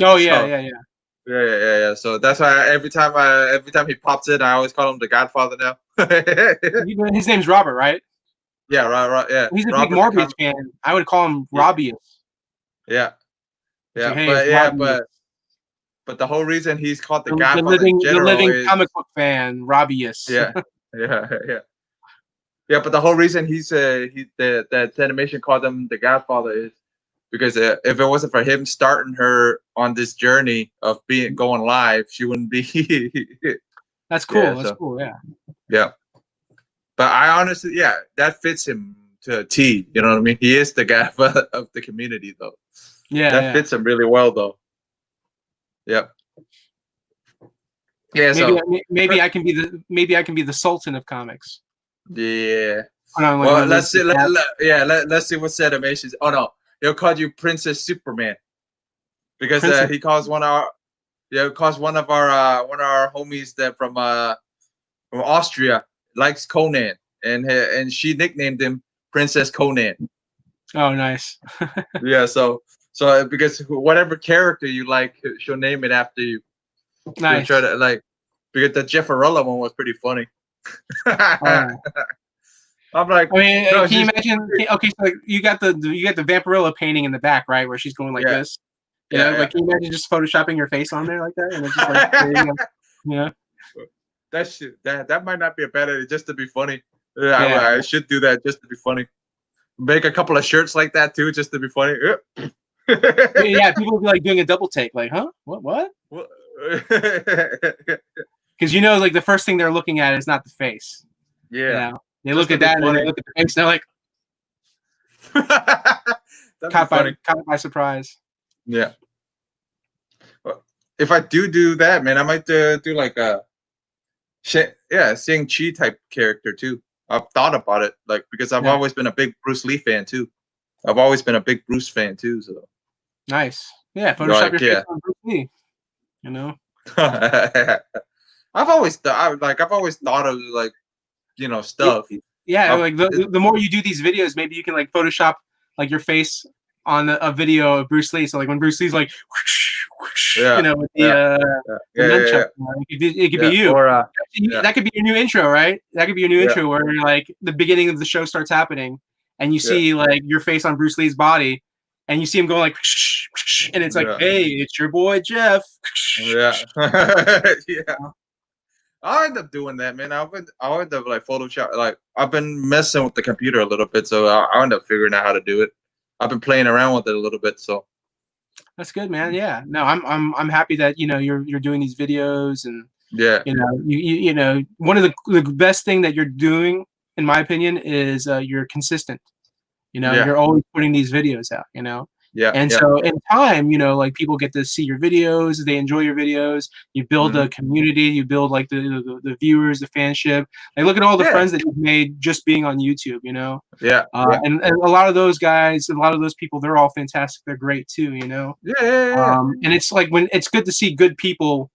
[SPEAKER 2] Oh yeah,
[SPEAKER 1] So
[SPEAKER 2] yeah, yeah.
[SPEAKER 1] yeah. So that's why every time he pops in, I always call him the Godfather now.
[SPEAKER 2] His name's Robert, right?
[SPEAKER 1] Yeah, right, yeah.
[SPEAKER 2] He's a big
[SPEAKER 1] Robert the
[SPEAKER 2] Morbius
[SPEAKER 1] comic.
[SPEAKER 2] fan. I would call him
[SPEAKER 1] Yeah,
[SPEAKER 2] Robius.
[SPEAKER 1] yeah,
[SPEAKER 2] It's like,
[SPEAKER 1] yeah.
[SPEAKER 2] hey, it's Robius.
[SPEAKER 1] But the whole reason he's called the
[SPEAKER 2] The
[SPEAKER 1] Godfather in
[SPEAKER 2] living, the
[SPEAKER 1] general
[SPEAKER 2] living comic
[SPEAKER 1] is
[SPEAKER 2] book fan, Robius.
[SPEAKER 1] yeah, yeah. Yeah, but the whole reason that animation called him the Godfather is because if it wasn't for him starting her on this journey of being going live, she wouldn't be.
[SPEAKER 2] That's
[SPEAKER 1] Yeah,
[SPEAKER 2] cool. That's
[SPEAKER 1] so
[SPEAKER 2] cool. Yeah.
[SPEAKER 1] yeah, but I honestly, yeah, that fits him to a T. You know what I mean? He is the Godfather of the community, though.
[SPEAKER 2] Yeah,
[SPEAKER 1] That
[SPEAKER 2] yeah.
[SPEAKER 1] fits him really well, though. Yep. Yeah.
[SPEAKER 2] Maybe
[SPEAKER 1] So,
[SPEAKER 2] maybe I can be the Sultan of comics.
[SPEAKER 1] yeah.
[SPEAKER 2] Put on like one
[SPEAKER 1] Well,
[SPEAKER 2] of those
[SPEAKER 1] let's see.
[SPEAKER 2] big hats.
[SPEAKER 1] Let's see what animations. Oh no, he'll call you Princess Superman because
[SPEAKER 2] Princess.
[SPEAKER 1] he calls one of our homies that from Austria likes Conan, and she nicknamed him Princess Conan.
[SPEAKER 2] Oh, nice.
[SPEAKER 1] Yeah, because whatever character you like, she'll name it after you. She'll try
[SPEAKER 2] Nice.
[SPEAKER 1] to like because the Jeffarella one was pretty funny.
[SPEAKER 2] Oh yeah.
[SPEAKER 1] I'm like,
[SPEAKER 2] I mean,
[SPEAKER 1] no,
[SPEAKER 2] can you
[SPEAKER 1] she's
[SPEAKER 2] imagine? Okay, so like, you got the Vampirilla painting in the back, right, where she's going like
[SPEAKER 1] yeah,
[SPEAKER 2] this.
[SPEAKER 1] yeah,
[SPEAKER 2] Like, can you imagine just photoshopping your face on there like that, and it's just like,
[SPEAKER 1] yeah.
[SPEAKER 2] you know,
[SPEAKER 1] That might not be a bad idea just to be funny.
[SPEAKER 2] yeah,
[SPEAKER 1] I should do that just to be funny. Make a couple of shirts like that too, just to be funny.
[SPEAKER 2] yeah. People would be like doing a double take, like, huh, what? Because like the first thing they're looking at is not the face.
[SPEAKER 1] Yeah,
[SPEAKER 2] They
[SPEAKER 1] just
[SPEAKER 2] look
[SPEAKER 1] to
[SPEAKER 2] at
[SPEAKER 1] be
[SPEAKER 2] that and then
[SPEAKER 1] funny.
[SPEAKER 2] they look at the face, and they're like,
[SPEAKER 1] That'd be funny.
[SPEAKER 2] caught by surprise.
[SPEAKER 1] Yeah. Well, if I do that, man, I might do like a Shang-Chi type character too. I've thought about it, like because I've
[SPEAKER 2] Yeah,
[SPEAKER 1] always been a big Bruce Lee fan too. I've always been a big Bruce fan too. So
[SPEAKER 2] nice. Yeah, Photoshop
[SPEAKER 1] like
[SPEAKER 2] your face on Bruce Lee. You know.
[SPEAKER 1] I've always thought of like stuff.
[SPEAKER 2] Yeah,
[SPEAKER 1] I've,
[SPEAKER 2] like the more you do these videos, maybe you can like Photoshop like your face on a video of Bruce Lee. So like when Bruce Lee's like, whoosh, whoosh,
[SPEAKER 1] yeah,
[SPEAKER 2] with
[SPEAKER 1] yeah,
[SPEAKER 2] the nunchuck,
[SPEAKER 1] yeah.
[SPEAKER 2] it could be
[SPEAKER 1] Yeah,
[SPEAKER 2] you.
[SPEAKER 1] or yeah,
[SPEAKER 2] That could be your new intro, right? That could be your new
[SPEAKER 1] yeah,
[SPEAKER 2] intro where like the beginning of the show starts happening, and you
[SPEAKER 1] yeah,
[SPEAKER 2] see like your face on Bruce Lee's body, and you see him going like, whoosh, whoosh, and it's like,
[SPEAKER 1] yeah,
[SPEAKER 2] hey, it's your boy Jeff.
[SPEAKER 1] yeah, yeah. I'll end up doing that, man. I'll end up like Photoshop. Like I've been messing with the computer a little bit, so I'll end up figuring out how to do it. I've been playing around with it a little bit, so
[SPEAKER 2] That's good, man. Yeah. No, I'm happy that you're doing these videos, and
[SPEAKER 1] yeah,
[SPEAKER 2] one of the best thing that you're doing, in my opinion, is you're consistent.
[SPEAKER 1] yeah,
[SPEAKER 2] You're always putting these videos out.
[SPEAKER 1] Yeah.
[SPEAKER 2] And
[SPEAKER 1] Yeah.
[SPEAKER 2] so in time, you know, like people get to see your videos, they enjoy your videos, you build a
[SPEAKER 1] Hmm.
[SPEAKER 2] community, you build like the viewers, the fanship. Like look at all the
[SPEAKER 1] Yeah.
[SPEAKER 2] friends that you've made just being on YouTube, you know.
[SPEAKER 1] Yeah. Yeah.
[SPEAKER 2] And a lot of those guys, a lot of those people, they're all fantastic. They're great too, you know.
[SPEAKER 1] Yeah. Yeah. Yeah.
[SPEAKER 2] And it's like when it's good to see good people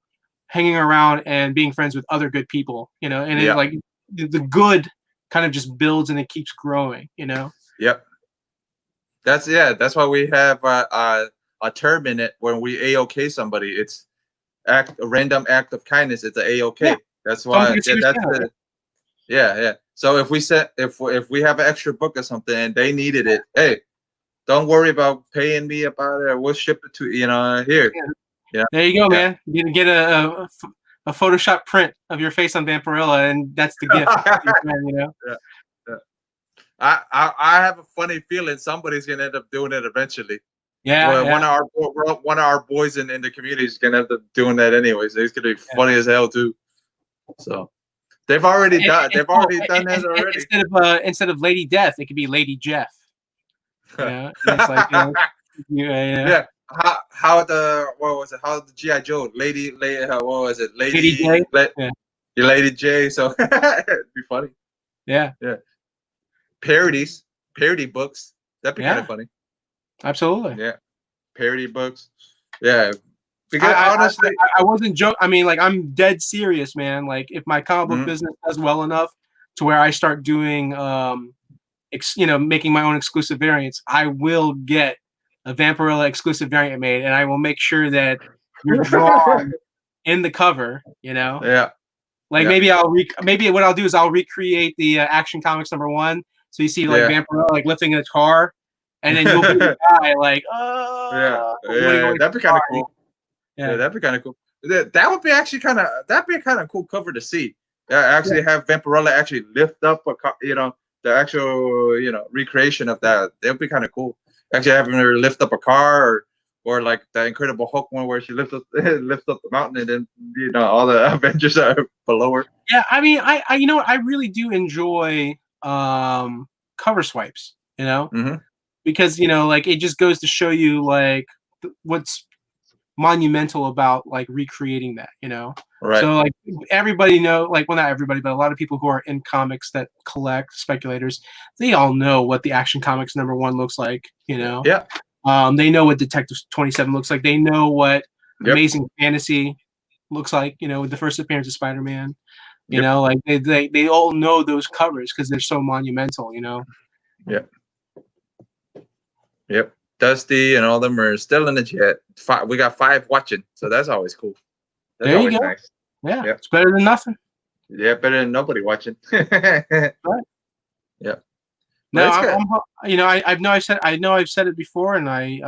[SPEAKER 2] hanging around and being friends with other good people, you know, and it
[SPEAKER 1] Yeah.
[SPEAKER 2] like the good kind of just builds and it keeps growing, you know.
[SPEAKER 1] Yep. That's why we have a term in it when we a-okay somebody. It's a random act of kindness. It's a
[SPEAKER 2] Yeah,
[SPEAKER 1] a-okay. That's
[SPEAKER 2] somebody
[SPEAKER 1] why.
[SPEAKER 2] can see
[SPEAKER 1] Yeah,
[SPEAKER 2] your
[SPEAKER 1] that's
[SPEAKER 2] channel.
[SPEAKER 1] the. Yeah, yeah. So if we set if we have an extra book or something and they needed it, hey, don't worry about paying me about it. We'll ship it to here.
[SPEAKER 2] Yeah.
[SPEAKER 1] Yeah,
[SPEAKER 2] There you go,
[SPEAKER 1] yeah.
[SPEAKER 2] man. You get a Photoshop print of your face on Vampirilla, and that's the gift. You know.
[SPEAKER 1] Yeah, yeah. I have a funny feeling somebody's gonna end up doing it eventually.
[SPEAKER 2] Yeah,
[SPEAKER 1] Well,
[SPEAKER 2] yeah,
[SPEAKER 1] one of our boys in the community is gonna end up doing that anyways. It's gonna be
[SPEAKER 2] yeah.
[SPEAKER 1] funny as hell too. So they've
[SPEAKER 2] Oh,
[SPEAKER 1] already done that already.
[SPEAKER 2] instead of Lady Death, it could be Lady Jeff. You know, and it's like yeah.
[SPEAKER 1] Yeah. How the what was it? How the GI Joe lady what was it?
[SPEAKER 2] Lady J. Yeah,
[SPEAKER 1] Lady J. So it'd be funny.
[SPEAKER 2] yeah,
[SPEAKER 1] Yeah. Parody books. That'd be kind of
[SPEAKER 2] yeah.
[SPEAKER 1] funny.
[SPEAKER 2] Absolutely.
[SPEAKER 1] Yeah. Parody books. Yeah. Because honestly,
[SPEAKER 2] I wasn't joking. I mean, like, I'm dead serious, man. Like, if my comic book
[SPEAKER 1] mhm.
[SPEAKER 2] business does well enough to where I start doing, you know, making my own exclusive variants, I will get a Vampirilla exclusive variant made, and I will make sure that you're drawn in the cover. You know,
[SPEAKER 1] Yeah.
[SPEAKER 2] like
[SPEAKER 1] Yeah.
[SPEAKER 2] maybe what I'll do is I'll recreate the Action Comics #1. So you see like
[SPEAKER 1] Yeah.
[SPEAKER 2] Vampirilla like lifting a car, and then you'll be the guy like,
[SPEAKER 1] Yeah.
[SPEAKER 2] running
[SPEAKER 1] Yeah.
[SPEAKER 2] away from
[SPEAKER 1] That'd be
[SPEAKER 2] the
[SPEAKER 1] kind
[SPEAKER 2] car.
[SPEAKER 1] of cool. Yeah,
[SPEAKER 2] Yeah.
[SPEAKER 1] that'd be kind of cool. That would be actually that'd be a kind of cool cover to see. Yeah,
[SPEAKER 2] Yeah.
[SPEAKER 1] actually have Vampirella actually lift up the actual recreation of that. That'd be kind of cool. Actually having her lift up a car or like the Incredible Hulk one where she lifts up lifts up the mountain and then all the Avengers are below her.
[SPEAKER 2] Yeah, I mean, I you know what, I really do enjoy cover swipes, you know,
[SPEAKER 1] Hmm.
[SPEAKER 2] because you know, like it just goes to show you like what's monumental about like recreating that, you know.
[SPEAKER 1] Right.
[SPEAKER 2] So like everybody know, like well not everybody, but a lot of people who are in comics that collect speculators, they all know what the Action Comics #1 looks like, you know.
[SPEAKER 1] Yeah.
[SPEAKER 2] They know what Detective 27 looks like. They know what
[SPEAKER 1] Yep.
[SPEAKER 2] Amazing Fantasy looks like, you know, with the first appearance of Spider-Man. You
[SPEAKER 1] Yep.
[SPEAKER 2] know, like they all know those covers because they're so monumental, you know.
[SPEAKER 1] Yep. Yep. Dusty and all them are still in the chat. We got 5 watching, so that's always cool. That's
[SPEAKER 2] There you
[SPEAKER 1] always
[SPEAKER 2] go.
[SPEAKER 1] nice.
[SPEAKER 2] Yeah,
[SPEAKER 1] Yep.
[SPEAKER 2] it's better than nothing.
[SPEAKER 1] Yeah, better than nobody watching.
[SPEAKER 2] Right.
[SPEAKER 1] Yeah.
[SPEAKER 2] No,
[SPEAKER 1] That's good.
[SPEAKER 2] you know, I know I've said it before, and you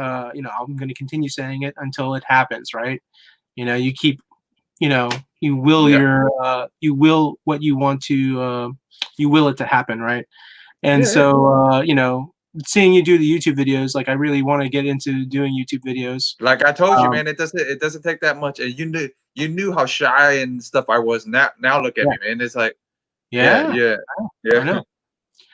[SPEAKER 2] know, I'm going to continue saying it until it happens, right? You know, you keep, you know,
[SPEAKER 1] Yeah.
[SPEAKER 2] you will what you want to, you will it to happen, right? And
[SPEAKER 1] Yeah, yeah.
[SPEAKER 2] so, you know, seeing you do the YouTube videos, like I really want to get into doing YouTube videos.
[SPEAKER 1] Like I told you,
[SPEAKER 2] Um,
[SPEAKER 1] man, it doesn't take that much. And you knew how shy and stuff I was. Now look at
[SPEAKER 2] yeah,
[SPEAKER 1] me, man. It's like, yeah,
[SPEAKER 2] yeah,
[SPEAKER 1] yeah,
[SPEAKER 2] I
[SPEAKER 1] yeah,
[SPEAKER 2] know.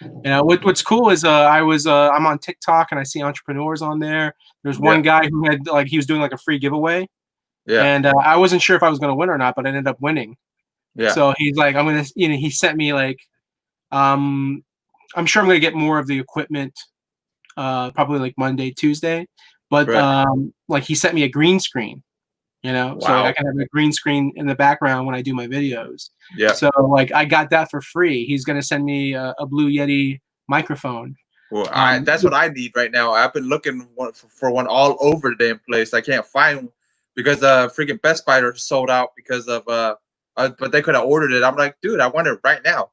[SPEAKER 2] You know, what's cool is I'm on TikTok and I see entrepreneurs on there. There's
[SPEAKER 1] yeah,
[SPEAKER 2] one guy who had like he was doing like a free giveaway,
[SPEAKER 1] yeah,
[SPEAKER 2] and I wasn't sure if I was going to win or not, but I ended up winning.
[SPEAKER 1] yeah.
[SPEAKER 2] So he's like, I'm gonna, you know, he sent me like, um, I'm sure I'm gonna get more of the equipment, probably like Monday, Tuesday, but
[SPEAKER 1] Right.
[SPEAKER 2] like he sent me a green screen, you know, so like I
[SPEAKER 1] Wow.
[SPEAKER 2] can have a green screen in the background when I do my videos.
[SPEAKER 1] Yeah.
[SPEAKER 2] So like I got that for free. He's gonna send me a Blue Yeti microphone.
[SPEAKER 1] Well,
[SPEAKER 2] Um,
[SPEAKER 1] that's what I need right now. I've been looking for one all over the damn place. I can't find one because freaking Best Buy are sold out because of but they could have ordered it. I'm like, dude, I want it right now.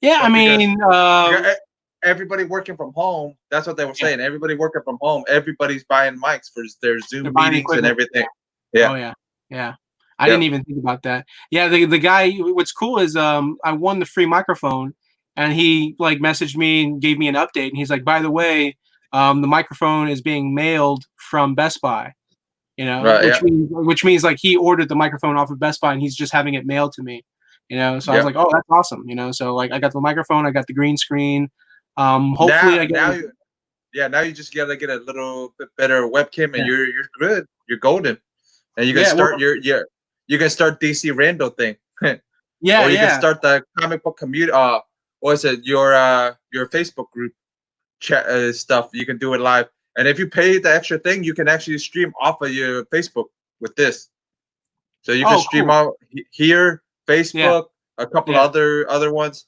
[SPEAKER 2] yeah, I
[SPEAKER 1] But
[SPEAKER 2] mean,
[SPEAKER 1] because everybody working from home, that's what they were
[SPEAKER 2] yeah,
[SPEAKER 1] saying. Everybody working from home, everybody's buying mics for their
[SPEAKER 2] they're
[SPEAKER 1] Zoom
[SPEAKER 2] buying
[SPEAKER 1] meetings and
[SPEAKER 2] equipment.
[SPEAKER 1] everything.
[SPEAKER 2] Oh
[SPEAKER 1] Yeah.
[SPEAKER 2] yeah, yeah. I didn't
[SPEAKER 1] Yep.
[SPEAKER 2] even think about that. Yeah, the guy. What's cool is I won the free microphone, and he like messaged me and gave me an update. And he's like, by the way, the microphone is being mailed from Best Buy. You know,
[SPEAKER 1] Right. Yeah.
[SPEAKER 2] which means like he ordered the microphone off of Best Buy and he's just having it mailed to me. You know, so I was
[SPEAKER 1] Yep.
[SPEAKER 2] like, oh, that's awesome. You know, so like I got the microphone, I got the green screen. Hopefully
[SPEAKER 1] Now,
[SPEAKER 2] I get.
[SPEAKER 1] now you, yeah, now you just gotta get a little bit better webcam, and
[SPEAKER 2] Yeah.
[SPEAKER 1] you're good. You're golden, and you can
[SPEAKER 2] Yeah. Well,
[SPEAKER 1] start your you can start DC Randall thing,
[SPEAKER 2] yeah,
[SPEAKER 1] or you can
[SPEAKER 2] yeah.
[SPEAKER 1] start the comic book community. What is it? Your Facebook group chat stuff. You can do it live, and if you pay the extra thing, you can actually stream off of your Facebook with this. So you can
[SPEAKER 2] Oh,
[SPEAKER 1] stream
[SPEAKER 2] cool.
[SPEAKER 1] out here,
[SPEAKER 2] Yeah.
[SPEAKER 1] Facebook, a couple
[SPEAKER 2] Yeah.
[SPEAKER 1] other ones.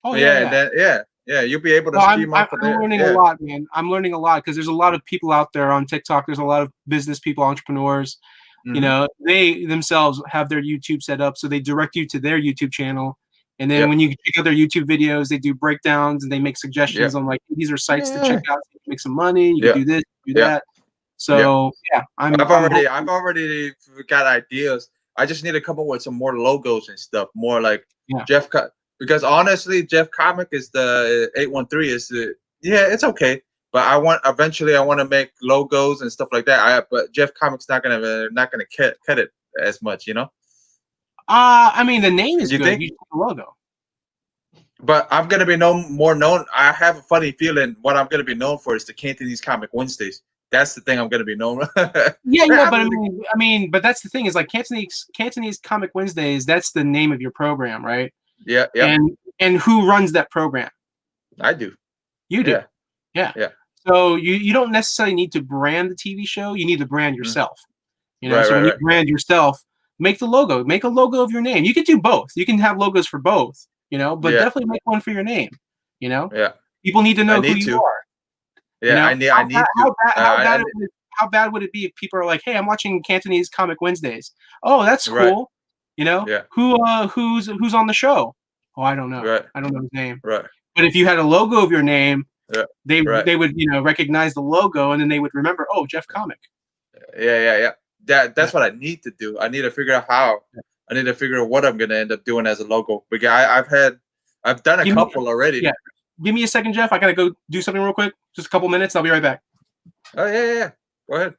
[SPEAKER 2] Oh,
[SPEAKER 1] But
[SPEAKER 2] yeah,
[SPEAKER 1] yeah, and
[SPEAKER 2] yeah.
[SPEAKER 1] then yeah, you'll be able to
[SPEAKER 2] Well,
[SPEAKER 1] stream off of
[SPEAKER 2] I'm
[SPEAKER 1] there.
[SPEAKER 2] learning a
[SPEAKER 1] Yeah,
[SPEAKER 2] lot, man. I'm learning a lot because there's a lot of people out there on TikTok. There's a lot of business people, entrepreneurs. You
[SPEAKER 1] hmm
[SPEAKER 2] know, they themselves have their YouTube set up, so they direct you to their YouTube channel. And then
[SPEAKER 1] yep,
[SPEAKER 2] when you check out their YouTube videos, they do breakdowns and they make suggestions
[SPEAKER 1] yep,
[SPEAKER 2] on like these are sites to check
[SPEAKER 1] yeah,
[SPEAKER 2] out. So you can make some money. You could
[SPEAKER 1] yeah,
[SPEAKER 2] do this, do
[SPEAKER 1] yeah,
[SPEAKER 2] that.
[SPEAKER 1] yeah.
[SPEAKER 2] So yeah,
[SPEAKER 1] I've already got ideas. I just need to come up with some more logos and stuff. More like
[SPEAKER 2] yeah.
[SPEAKER 1] Because honestly, Jeff Comic is the 813 is the yeah, it's okay. But I want to make logos and stuff like that. But Jeff Comic's not gonna cut it as much, you know.
[SPEAKER 2] I mean the name is
[SPEAKER 1] You
[SPEAKER 2] good.
[SPEAKER 1] think?
[SPEAKER 2] You the logo.
[SPEAKER 1] But I'm gonna be more known. I have a funny feeling what I'm gonna be known for is the Cantonese Comic Wednesdays. That's the thing I'm gonna be known.
[SPEAKER 2] Yeah, yeah,
[SPEAKER 1] I'm
[SPEAKER 2] but
[SPEAKER 1] really,
[SPEAKER 2] but that's the thing is like Cantonese Comic Wednesdays. That's the name of your program, right?
[SPEAKER 1] yeah, yep.
[SPEAKER 2] And who runs that program?
[SPEAKER 1] I do.
[SPEAKER 2] You do.
[SPEAKER 1] Yeah,
[SPEAKER 2] Yeah.
[SPEAKER 1] yeah.
[SPEAKER 2] So you don't necessarily need to brand the TV show. You need to brand
[SPEAKER 1] Mm.
[SPEAKER 2] yourself. You know,
[SPEAKER 1] Right,
[SPEAKER 2] so
[SPEAKER 1] right,
[SPEAKER 2] when you
[SPEAKER 1] right.
[SPEAKER 2] brand yourself, make the logo. Make a logo of your name. You can do both. You can have logos for both. You know, but
[SPEAKER 1] Yeah,
[SPEAKER 2] definitely make one for your name. You know,
[SPEAKER 1] yeah.
[SPEAKER 2] people need to
[SPEAKER 1] I
[SPEAKER 2] know who
[SPEAKER 1] need
[SPEAKER 2] you
[SPEAKER 1] to.
[SPEAKER 2] are. You
[SPEAKER 1] Yeah,
[SPEAKER 2] know,
[SPEAKER 1] I need to.
[SPEAKER 2] how bad would it be if people are like, "Hey, I'm watching Cantonese Comic Wednesdays." Oh, that's
[SPEAKER 1] Right.
[SPEAKER 2] cool. You know,
[SPEAKER 1] Yeah.
[SPEAKER 2] who's on the show? Oh, I don't know.
[SPEAKER 1] Right.
[SPEAKER 2] I don't know his name.
[SPEAKER 1] Right.
[SPEAKER 2] But if you had a logo of your name,
[SPEAKER 1] Yeah.
[SPEAKER 2] they
[SPEAKER 1] Right.
[SPEAKER 2] they would recognize the logo and then they would remember. Oh, Jeff Comic.
[SPEAKER 1] Yeah. Yeah. Yeah.
[SPEAKER 2] Yeah.
[SPEAKER 1] That's what I need to do. I need to figure out how. I need to figure out what I'm gonna end up doing as a logo. Because I've done a
[SPEAKER 2] Give me
[SPEAKER 1] couple already.
[SPEAKER 2] yeah. Give me a second, Jeff. I gotta go do something real quick. Just a couple minutes. I'll be right back.
[SPEAKER 1] Oh yeah, yeah, yeah. Go ahead.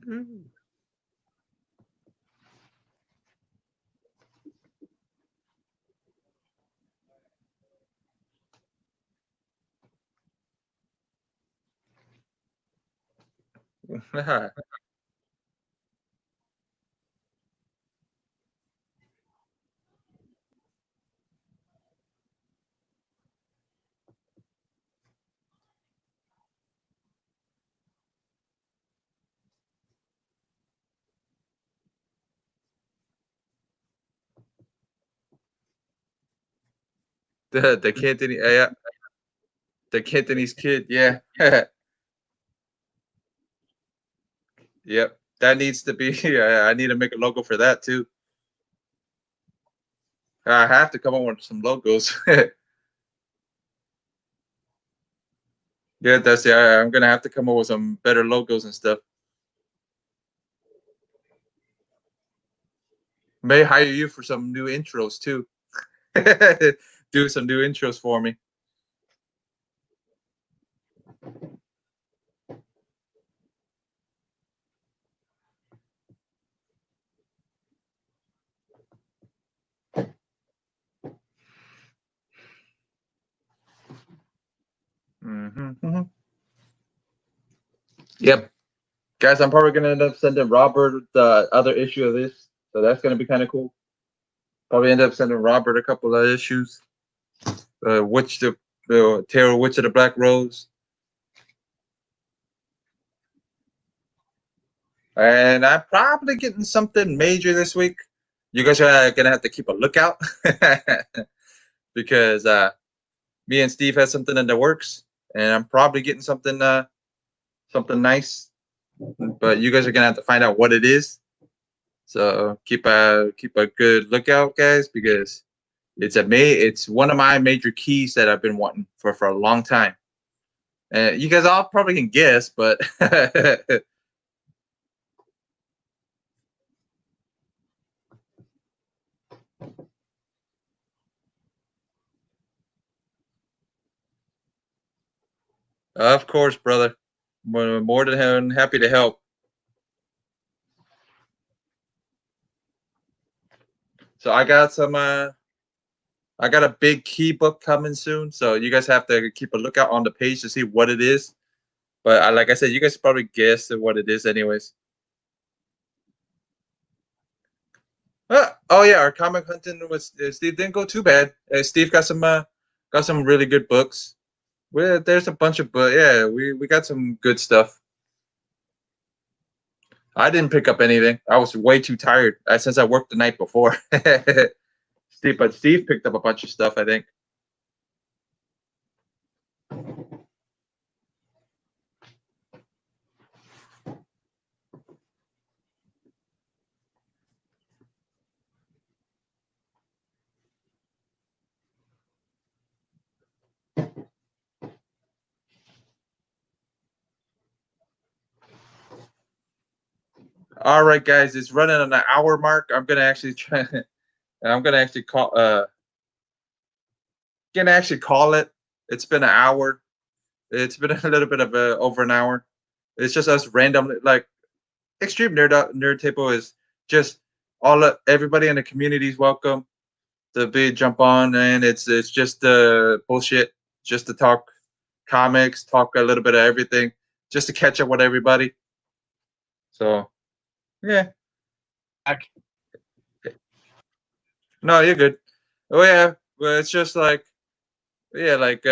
[SPEAKER 1] Mm. The Cantonese, yeah, the Cantonese kid, yeah, yep. That needs to be. Yeah, I need to make a logo for that too. I have to come up with some logos. Yeah, that's yeah. I'm gonna have to come up with some better logos and stuff. May hire you for some new intros too. Do some new intros for me. hmm Yep, guys. I'm probably gonna end up sending Robert the other issue of this, so that's gonna be kind of cool. Probably end up sending Robert a couple of issues. Which the Tarot Witch of the Black Rose, and I'm probably getting something major this week. You guys are gonna have to keep a lookout because me and Steve has something in the works, and I'm probably getting something nice. But you guys are gonna have to find out what it is. So keep a good lookout, guys, because it's one of my major keys that I've been wanting for a long time. You guys all probably can guess, but Of course, brother. More than happy to help. So I got a big key book coming soon, so you guys have to keep a lookout on the page to see what it is. But like I said, you guys probably guessed what it is, anyways. Oh yeah, our comic hunting was Steve didn't go too bad. Steve got some really good books. There's a bunch of but yeah, we got some good stuff. I didn't pick up anything. I was way too tired since I worked the night before. Steve picked up a bunch of stuff, I think. All right, guys, it's running on an hour mark. I'm gonna actually try. I'm gonna actually call it. It's been an hour. It's been a little bit of over an hour. It's just us randomly like Extreme Nerd Table is just everybody in the community is welcome to be jump on, and it's just bullshit, just to talk comics, talk a little bit of everything, just to catch up with everybody. So yeah, no, you're good. Oh yeah, well, it's just like yeah, like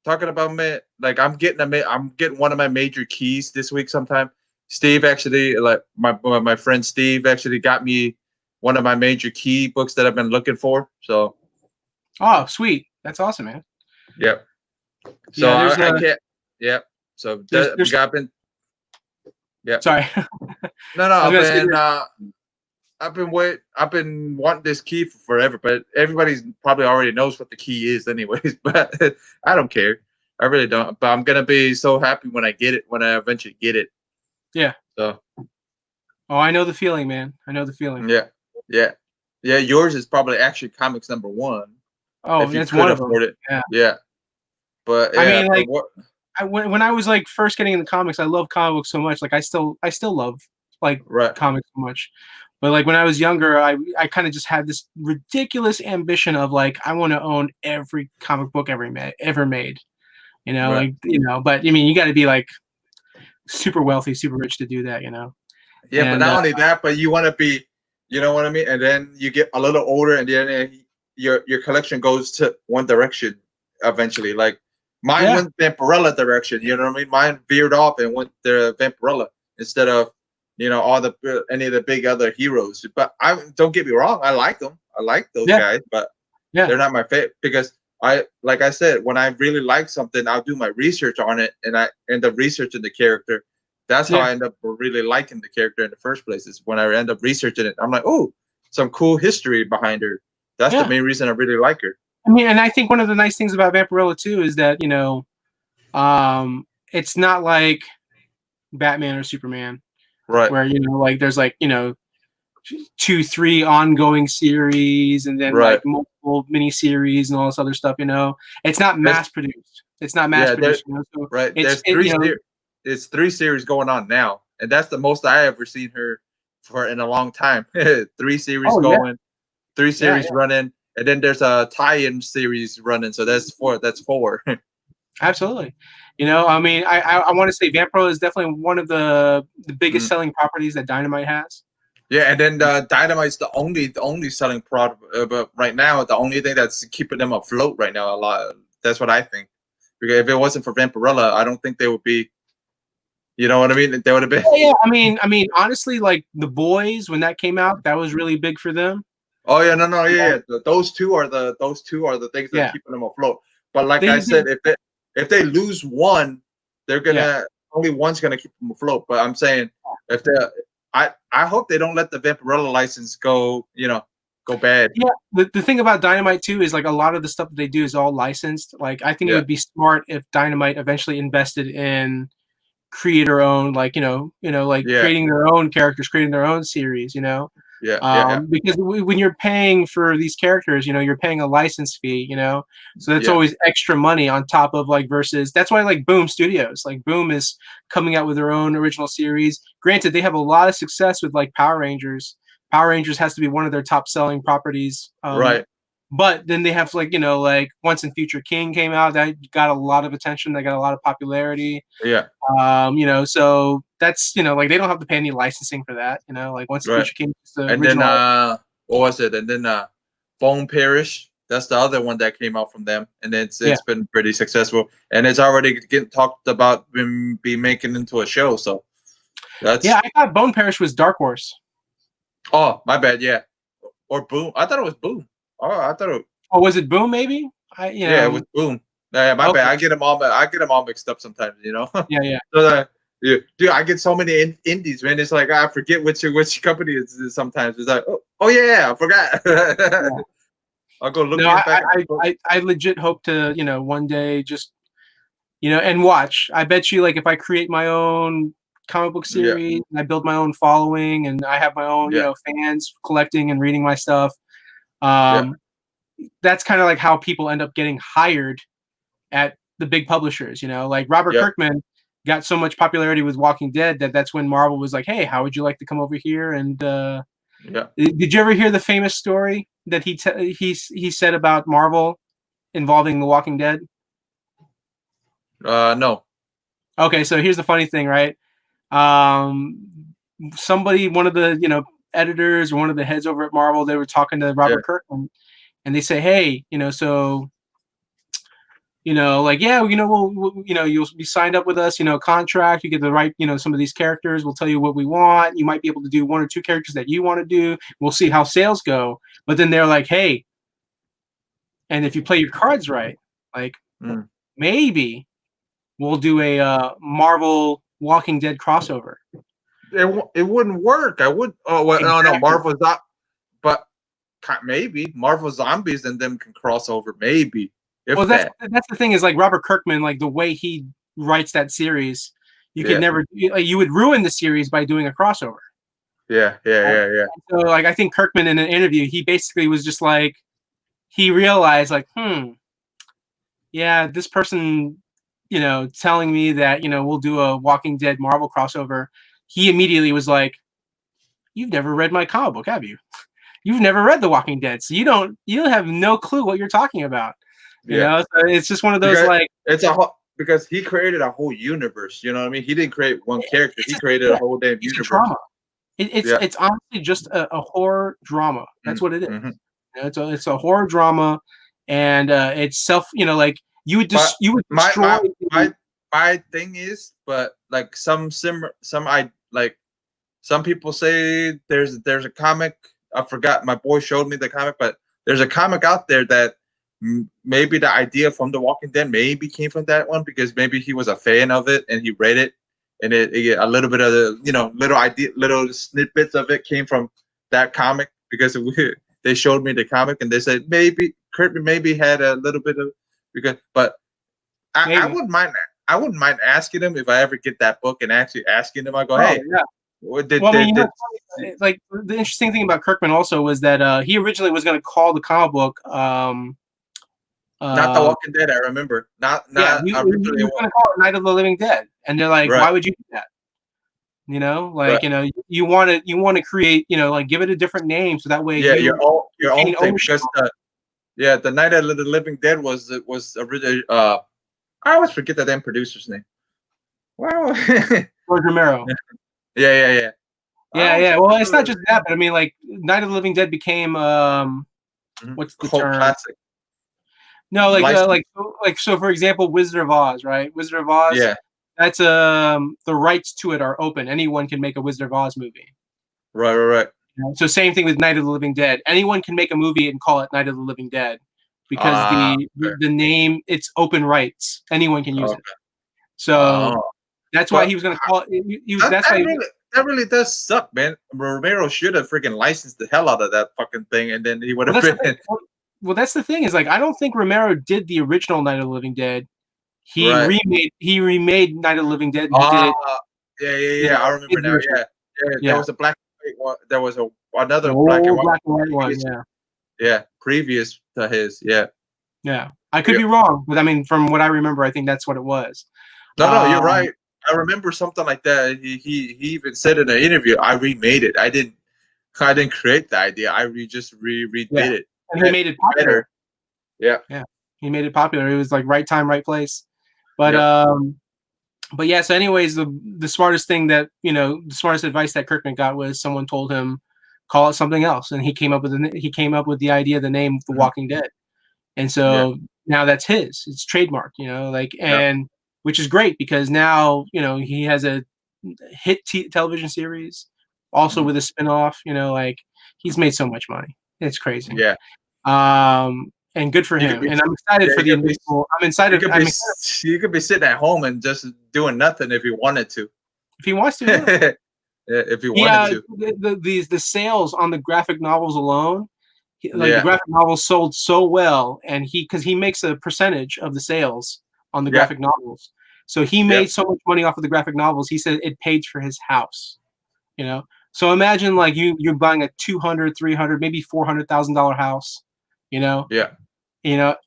[SPEAKER 1] talking about me. Like I'm getting one of my major keys this week. Sometime Steve actually, like my friend Steve actually got me one of my major key books that I've been looking for. So
[SPEAKER 2] Oh, sweet. That's awesome, man.
[SPEAKER 1] yep. So
[SPEAKER 2] Yeah, there's
[SPEAKER 1] I
[SPEAKER 2] a
[SPEAKER 1] can't. Yep. So
[SPEAKER 2] there's
[SPEAKER 1] I've been. Yep.
[SPEAKER 2] sorry.
[SPEAKER 1] No, no.
[SPEAKER 2] I was gonna say
[SPEAKER 1] I've been wanting this key for forever, but everybody's probably already knows what the key is, anyways. But I don't care. I really don't. But I'm gonna be so happy when I get it, when I eventually get it.
[SPEAKER 2] yeah.
[SPEAKER 1] So
[SPEAKER 2] Oh, I know the feeling, man. I know the feeling.
[SPEAKER 1] yeah, yeah, yeah. Yours is probably actually comics number one
[SPEAKER 2] Oh,
[SPEAKER 1] if you
[SPEAKER 2] that's
[SPEAKER 1] could
[SPEAKER 2] one of them.
[SPEAKER 1] afford it.
[SPEAKER 2] Yeah.
[SPEAKER 1] Yeah,
[SPEAKER 2] I mean,
[SPEAKER 1] but
[SPEAKER 2] like
[SPEAKER 1] what?
[SPEAKER 2] when I was like first getting into comics, I love comic books so much. Like I still love like
[SPEAKER 1] Right,
[SPEAKER 2] comics so much. But like when I was younger, I kind of just had this ridiculous ambition of like I want to own every comic book ever made. You know,
[SPEAKER 1] right.
[SPEAKER 2] like you know. But I mean, you got to be like super wealthy, super rich to do that. You know.
[SPEAKER 1] Yeah, but
[SPEAKER 2] And
[SPEAKER 1] not only that, but you want to be, you know what I mean? And then you get a little older, and then your collection goes to one direction eventually. Like mine
[SPEAKER 2] yeah,
[SPEAKER 1] went Vampirella direction. You know what I mean? Mine veered off and went the Vampirella instead of all the any of the big other heroes. But I don't get me wrong, I like them. I like those
[SPEAKER 2] yeah,
[SPEAKER 1] guys, but
[SPEAKER 2] yeah,
[SPEAKER 1] they're not my favorite because like I said, when I really like something, I'll do my research on it, and I end up researching the character. That's how
[SPEAKER 2] yeah,
[SPEAKER 1] I end up really liking the character in the first place. Is when I end up researching it, I'm like, oh, some cool history behind her. That's the
[SPEAKER 2] yeah.
[SPEAKER 1] main reason I really like her.
[SPEAKER 2] I mean, and I think one of the nice things about Vampirella too is that it's not like Batman or Superman
[SPEAKER 1] Right,
[SPEAKER 2] where like there's like 2, 3 ongoing series and then like
[SPEAKER 1] right.
[SPEAKER 2] multiple mini series and all this other stuff. It's not
[SPEAKER 1] There's
[SPEAKER 2] mass produced. It's not mass
[SPEAKER 1] yeah, there
[SPEAKER 2] produced. So
[SPEAKER 1] right.
[SPEAKER 2] it's
[SPEAKER 1] There's it's three series going on now, and that's the most I ever seen her for in a long time. Three series
[SPEAKER 2] oh yeah,
[SPEAKER 1] going, three
[SPEAKER 2] yeah,
[SPEAKER 1] series running, and then there's a tie-in series running. So that's four. That's four.
[SPEAKER 2] absolutely. I mean, I want to say Vampiro is definitely one of the biggest
[SPEAKER 1] Mm.
[SPEAKER 2] selling properties that Dynamite has.
[SPEAKER 1] Yeah, and then Dynamite's the only selling product, but right now the only thing that's keeping them afloat right now a lot. That's what I think. Because if it wasn't for Vampirella, I don't think they would be. You know what I mean? They would have been.
[SPEAKER 2] Oh, yeah, I mean, honestly, like The Boys when that came out, that was really big for them.
[SPEAKER 1] Oh yeah, no, no,
[SPEAKER 2] You
[SPEAKER 1] yeah,
[SPEAKER 2] know?
[SPEAKER 1] yeah. Those two are the things that are
[SPEAKER 2] Yeah,
[SPEAKER 1] keeping them afloat. But like I
[SPEAKER 2] they
[SPEAKER 1] said,
[SPEAKER 2] did.
[SPEAKER 1] if they lose one, they're
[SPEAKER 2] Yeah,
[SPEAKER 1] gonna only one's gonna keep them afloat. But I'm saying if they, I hope they don't let the Vampirella license go. Go bad.
[SPEAKER 2] yeah. The thing about Dynamite too is like a lot of the stuff that they do is all licensed. Like I think it
[SPEAKER 1] Yeah,
[SPEAKER 2] would be smart if Dynamite eventually invested in creator owned, like like
[SPEAKER 1] yeah,
[SPEAKER 2] creating their own characters, creating their own series.
[SPEAKER 1] Yeah, yeah, yeah,
[SPEAKER 2] Because when you're paying for these characters, you're paying a license fee, so that's
[SPEAKER 1] yeah.
[SPEAKER 2] always extra money on top of like versus that's why like Boom Studios, like Boom is coming out with their own original series. Granted, they have a lot of success with like Power Rangers. Power Rangers has to be one of their top selling properties.
[SPEAKER 1] Right.
[SPEAKER 2] But then they have like like Once and Future King came out that got a lot of attention, that got a lot of popularity.
[SPEAKER 1] Yeah.
[SPEAKER 2] So that's like they don't have to pay any licensing for that. Like Once and
[SPEAKER 1] Right.
[SPEAKER 2] Future King is the
[SPEAKER 1] And then
[SPEAKER 2] original.
[SPEAKER 1] what was it? And then Bone Parish. That's the other one that came out from them, and
[SPEAKER 2] Yeah.
[SPEAKER 1] it's been pretty successful, and it's already getting talked about be making into a show. So that's
[SPEAKER 2] Yeah, I thought Bone Parish was Dark Horse.
[SPEAKER 1] oh my bad, yeah, or Boom. I thought it was Boom. Oh, I thought it.
[SPEAKER 2] Oh, was it Boom? Maybe.
[SPEAKER 1] Yeah, it was Boom. Yeah, my bad.
[SPEAKER 2] Okay.
[SPEAKER 1] I get them all mixed up sometimes.
[SPEAKER 2] Yeah, yeah.
[SPEAKER 1] So that. Yeah, dude, I get so many indies, man. It's like I forget which company it is sometimes. It's like, oh yeah, I forgot.
[SPEAKER 2] Yeah.
[SPEAKER 1] I'll go look
[SPEAKER 2] No,
[SPEAKER 1] it back.
[SPEAKER 2] I legit hope to one day just and watch. I bet you like if I create my own comic book
[SPEAKER 1] Yeah,
[SPEAKER 2] series and I build my own following and I have my own
[SPEAKER 1] yeah,
[SPEAKER 2] fans collecting and reading my stuff.
[SPEAKER 1] yeah,
[SPEAKER 2] That's kind of like how people end up getting hired at the big publishers. Like Robert
[SPEAKER 1] yeah,
[SPEAKER 2] Kirkman got so much popularity with Walking Dead that's when Marvel was like, hey, how would you like to come over here? And
[SPEAKER 1] yeah.
[SPEAKER 2] did you ever hear the famous story that he said about Marvel involving The Walking Dead?
[SPEAKER 1] No.
[SPEAKER 2] Okay, so here's the funny thing, right? Um, one of the editors or one of the heads over at Marvel, they were talking to
[SPEAKER 1] Yeah,
[SPEAKER 2] Robert Kirkman, and they say, hey, so like, yeah, you'll be signed up with us, contract, you get the right, some of these characters, we'll tell you what we want. You might be able to do one or two characters that you want to do. We'll see how sales go. But then they're like, hey, and if you play your cards right, like
[SPEAKER 1] mm.
[SPEAKER 2] maybe we'll do a Marvel Walking Dead crossover.
[SPEAKER 1] It wouldn't work. I would. Oh well,
[SPEAKER 2] Exactly.
[SPEAKER 1] no, Marvel's not. But maybe Marvel Zombies and them can cross over. Maybe
[SPEAKER 2] Well,
[SPEAKER 1] if
[SPEAKER 2] that's
[SPEAKER 1] that.
[SPEAKER 2] that's the thing is like Robert Kirkman, like the way he writes that series, you could
[SPEAKER 1] Yeah,
[SPEAKER 2] never you would ruin the series by doing a crossover.
[SPEAKER 1] yeah, yeah, yeah, yeah.
[SPEAKER 2] So like I think Kirkman in an interview, he basically was just like he realized like, yeah, this person, telling me that, we'll do a Walking Dead Marvel crossover. He immediately was like, you've never read my comic book, have you? You've never read The Walking Dead, so you have no clue what you're talking about.
[SPEAKER 1] Yeah.
[SPEAKER 2] So it's just one of those
[SPEAKER 1] Because
[SPEAKER 2] like
[SPEAKER 1] because he created a whole universe. You know what I mean? He didn't create one character. He created a whole damn
[SPEAKER 2] it's a
[SPEAKER 1] universe.
[SPEAKER 2] drama. It's
[SPEAKER 1] Yeah.
[SPEAKER 2] it's honestly just a horror drama. That's what it is.
[SPEAKER 1] Mm-hmm.
[SPEAKER 2] It's a horror drama, and it's self. Like you would
[SPEAKER 1] But
[SPEAKER 2] you would
[SPEAKER 1] my
[SPEAKER 2] destroy.
[SPEAKER 1] my thing is, but like I like some people say there's a comic. I forgot. My boy showed me the comic, but there's a comic out there that maybe the idea from The Walking Dead maybe came from that one because maybe he was a fan of it and he read it, and it a little bit of the little snippets of it came from that comic because they showed me the comic and they said maybe Kirby maybe had a little bit of because but I wouldn't mind that. I wouldn't mind asking him if I ever get that book and actually asking him. I go, hey,
[SPEAKER 2] Yeah.
[SPEAKER 1] what
[SPEAKER 2] Well, I mean, like the interesting thing about Kirkman also was that he originally was going to call the comic book.
[SPEAKER 1] Not The Walking Dead. I remember. Not
[SPEAKER 2] Yeah, he was
[SPEAKER 1] originally.
[SPEAKER 2] going to call it Night of the Living Dead, and they're like,
[SPEAKER 1] Right.
[SPEAKER 2] why would you do that?
[SPEAKER 1] Right.
[SPEAKER 2] You want to create, like give it a different name so that way
[SPEAKER 1] your own thing because the Night of the Living Dead was originally I always forget the damn producer's name. Wow.
[SPEAKER 2] George Romero.
[SPEAKER 1] Yeah.
[SPEAKER 2] Yeah. Well, it's not just that, but I mean, like Night of the Living Dead became what's the
[SPEAKER 1] cult
[SPEAKER 2] term?
[SPEAKER 1] classic.
[SPEAKER 2] No, so for example, Wizard of Oz, right? Wizard of Oz.
[SPEAKER 1] Yeah.
[SPEAKER 2] That's the rights to it are open. Anyone can make a Wizard of Oz movie.
[SPEAKER 1] Right.
[SPEAKER 2] So same thing with Night of the Living Dead. Anyone can make a movie and call it Night of the Living Dead because the name, it's open rights. Anyone can use it. So that's why he was going to call it.
[SPEAKER 1] That really does suck, man. Romero should have freaking licensed the hell out of that fucking thing, and then he would have been.
[SPEAKER 2] Well, that's the thing is like I don't think Romero did the original Night of the Living Dead. He remade Night of the Living Dead.
[SPEAKER 1] Yeah. I remember now. Yeah. There was a black. There was a another
[SPEAKER 2] The
[SPEAKER 1] black and
[SPEAKER 2] old
[SPEAKER 1] white
[SPEAKER 2] black and white one.
[SPEAKER 1] previous,
[SPEAKER 2] Yeah.
[SPEAKER 1] yeah, previous to his. Yeah.
[SPEAKER 2] Yeah. I could
[SPEAKER 1] Yep.
[SPEAKER 2] be wrong, but I mean, from what I remember, I think that's what it was.
[SPEAKER 1] No, you're
[SPEAKER 2] Um,
[SPEAKER 1] right. I remember something like that. He even said in an interview, "I remade it. I didn't create the idea. Just redid
[SPEAKER 2] yeah.
[SPEAKER 1] it
[SPEAKER 2] And he made it
[SPEAKER 1] better."
[SPEAKER 2] popular.
[SPEAKER 1] Yeah.
[SPEAKER 2] Yeah. He made it popular. It was like right time, right place. But
[SPEAKER 1] Yep.
[SPEAKER 2] yeah, so anyways, the smartest thing that, the smartest advice that Kirkman got was someone told him call it something else, and he came up with the idea, the name The
[SPEAKER 1] Mhm.
[SPEAKER 2] Walking Dead. And
[SPEAKER 1] Yeah.
[SPEAKER 2] so now that's his. It's trademarked, like,
[SPEAKER 1] Yep.
[SPEAKER 2] and which is great because now, he has a hit television series also
[SPEAKER 1] Mhm.
[SPEAKER 2] with a spin-off, like he's made so much money. It's crazy.
[SPEAKER 1] Yeah.
[SPEAKER 2] And good for
[SPEAKER 1] You could
[SPEAKER 2] him.
[SPEAKER 1] be
[SPEAKER 2] And I'm excited
[SPEAKER 1] yeah,
[SPEAKER 2] for the individual.
[SPEAKER 1] you could be sitting at home and just doing nothing if you wanted to.
[SPEAKER 2] If he wants to, yeah.
[SPEAKER 1] Yeah, if you wanted
[SPEAKER 2] Yeah,
[SPEAKER 1] to.
[SPEAKER 2] the sales on the graphic novels alone, like the
[SPEAKER 1] Yeah.
[SPEAKER 2] graphic novels sold so well, and because he makes a percentage of the sales on the
[SPEAKER 1] Yeah.
[SPEAKER 2] graphic novels, so he
[SPEAKER 1] Yeah.
[SPEAKER 2] made so much money off of the graphic novels. He said it paid for his house. So imagine like you're buying a 200, 300, maybe $400,000 house. You know,
[SPEAKER 1] Yeah.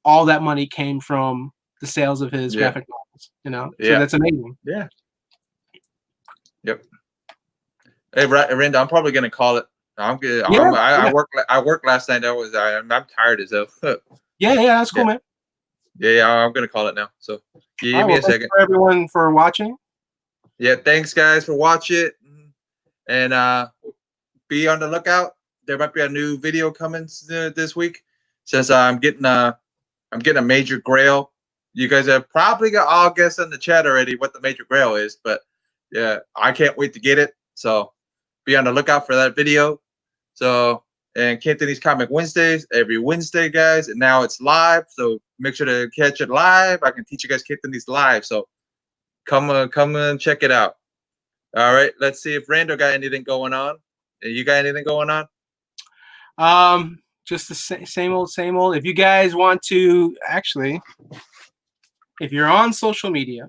[SPEAKER 2] all that money came from the sales of his
[SPEAKER 1] Yeah.
[SPEAKER 2] graphic novels. So
[SPEAKER 1] Yeah.
[SPEAKER 2] that's amazing.
[SPEAKER 1] Yeah. Yep. Hey, Randa, I'm probably gonna call it. I'm good.
[SPEAKER 2] Yeah,
[SPEAKER 1] I
[SPEAKER 2] yeah,
[SPEAKER 1] worked. I worked last night. I'm tired as hell.
[SPEAKER 2] yeah, yeah. That's
[SPEAKER 1] Yeah.
[SPEAKER 2] cool, man.
[SPEAKER 1] Yeah. I'm gonna call it now. So
[SPEAKER 2] All
[SPEAKER 1] give
[SPEAKER 2] right.
[SPEAKER 1] me
[SPEAKER 2] Well,
[SPEAKER 1] a
[SPEAKER 2] thank you
[SPEAKER 1] second.
[SPEAKER 2] for everyone for watching.
[SPEAKER 1] Yeah. Thanks, guys, for watching, and be on the lookout. There might be a new video coming this week, since I'm getting a major grail. You guys have probably got all guessed in the chat already what the major grail is, but yeah, I can't wait to get it. So be on the lookout for that video. So, and Anthony's Comic Wednesdays every Wednesday, guys, and now it's live. So make sure to catch it live. I can teach you guys Anthony's live. So come and check it out. All right, let's see if Rando got anything going on. You got anything going on?
[SPEAKER 2] Just the same old, same old. If you guys want to, actually, if you're on social media,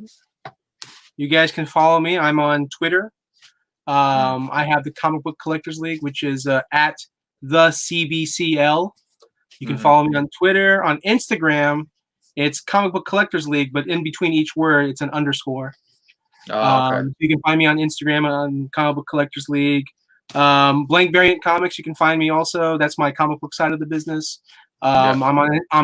[SPEAKER 2] you guys can follow me. I'm on Twitter. I have the Comic Book Collectors League, which is at the CBCL. You can follow me on Twitter. On Instagram, it's Comic Book Collectors League, but in between each word, it's an underscore.
[SPEAKER 1] Oh, okay.
[SPEAKER 2] You can find me on Instagram on Comic Book Collectors League. Blank Variant Comics, you can find me also. That's my comic book side of the business.
[SPEAKER 1] Yeah.
[SPEAKER 2] I'm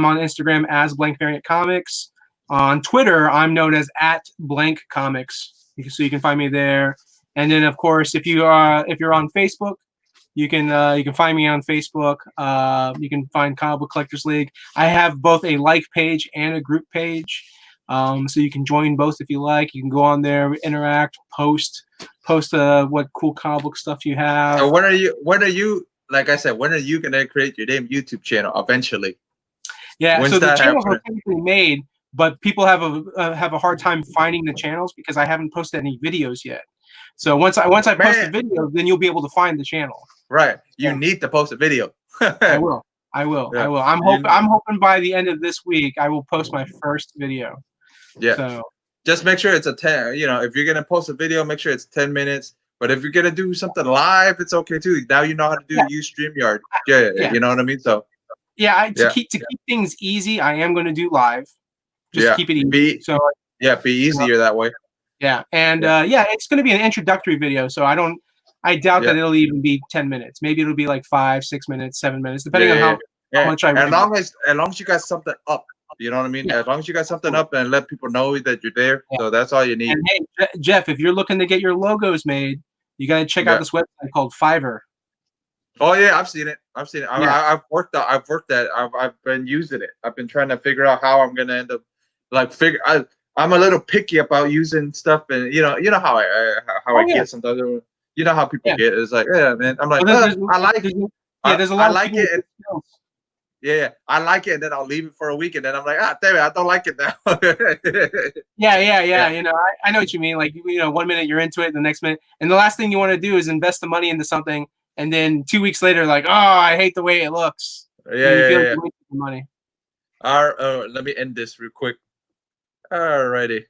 [SPEAKER 2] on Instagram as Blank Variant Comics. On Twitter, I'm known as at Blank Comics. So you can find me there. And then, of course, if you're on Facebook, you can find me on Facebook. You can find Comic Book Collectors League. I have both a like page and a group page. So you can join both if you like. You can go on there, interact, post what cool comic book stuff you have.
[SPEAKER 1] So when are you? Like I said, when are you gonna create your damn YouTube channel eventually?
[SPEAKER 2] Yeah.
[SPEAKER 1] When's
[SPEAKER 2] So the
[SPEAKER 1] that
[SPEAKER 2] channels are
[SPEAKER 1] happening?
[SPEAKER 2] technically made, but people have a hard time finding the channels because I haven't posted any videos yet. So once I post the
[SPEAKER 1] Man,
[SPEAKER 2] video, then you'll be able to find the channel.
[SPEAKER 1] right. You
[SPEAKER 2] Yeah.
[SPEAKER 1] need to post a video.
[SPEAKER 2] I will. I will.
[SPEAKER 1] Yeah.
[SPEAKER 2] I will. I'm hoping by the end of this week I will post my first video.
[SPEAKER 1] Yeah.
[SPEAKER 2] So
[SPEAKER 1] Just make sure it's a 10. If you're gonna post a video, make sure it's 10 minutes. But if you're gonna do something live, it's okay too. Now you know how to use StreamYard. Yeah,
[SPEAKER 2] yeah.
[SPEAKER 1] you know what I mean. So
[SPEAKER 2] Yeah. To
[SPEAKER 1] yeah,
[SPEAKER 2] keep things easy, I am going to do live. Just to
[SPEAKER 1] yeah,
[SPEAKER 2] keep it easy. So
[SPEAKER 1] be easier that way.
[SPEAKER 2] yeah, and
[SPEAKER 1] Yeah,
[SPEAKER 2] it's going to be an introductory video. So I doubt
[SPEAKER 1] yeah,
[SPEAKER 2] that it'll even be 10 minutes. Maybe it'll be like 5, 6 minutes, 7 minutes,
[SPEAKER 1] yeah,
[SPEAKER 2] depending on
[SPEAKER 1] yeah.
[SPEAKER 2] how
[SPEAKER 1] Yeah.
[SPEAKER 2] much I
[SPEAKER 1] As
[SPEAKER 2] read.
[SPEAKER 1] long as you got something up, you know what I mean.
[SPEAKER 2] Yeah,
[SPEAKER 1] As long as you got something
[SPEAKER 2] absolutely.
[SPEAKER 1] up and let people know that you're there.
[SPEAKER 2] Yeah.
[SPEAKER 1] So that's all you need.
[SPEAKER 2] And hey, Jeff, if you're looking to get your logos made, you got to check out
[SPEAKER 1] Yeah.
[SPEAKER 2] this website called Fiverr.
[SPEAKER 1] Oh yeah, I've seen it.
[SPEAKER 2] Yeah.
[SPEAKER 1] I've worked that. I've been using it. I've been trying to figure out how I'm gonna end up I'm a little picky about using stuff, and how I
[SPEAKER 2] Oh yeah.
[SPEAKER 1] get sometimes. You know how people
[SPEAKER 2] Yeah.
[SPEAKER 1] get. It's like, yeah, man. I'm like,
[SPEAKER 2] Well,
[SPEAKER 1] I like it.
[SPEAKER 2] there's a
[SPEAKER 1] I
[SPEAKER 2] lot of
[SPEAKER 1] like
[SPEAKER 2] people
[SPEAKER 1] it.
[SPEAKER 2] with skills.
[SPEAKER 1] Yeah, I like it, and then I'll leave it for a week, and then I'm like, damn it, I don't like it now.
[SPEAKER 2] Yeah.
[SPEAKER 1] Yeah,
[SPEAKER 2] I know what you mean. Like, 1 minute you're into it, the next minute, and the last thing you want to do is invest the money into something, and then 2 weeks later, like, oh, I hate the way it looks. You feel like
[SPEAKER 1] yeah.
[SPEAKER 2] you're wasting the money.
[SPEAKER 1] Let me end this real quick. Alrighty.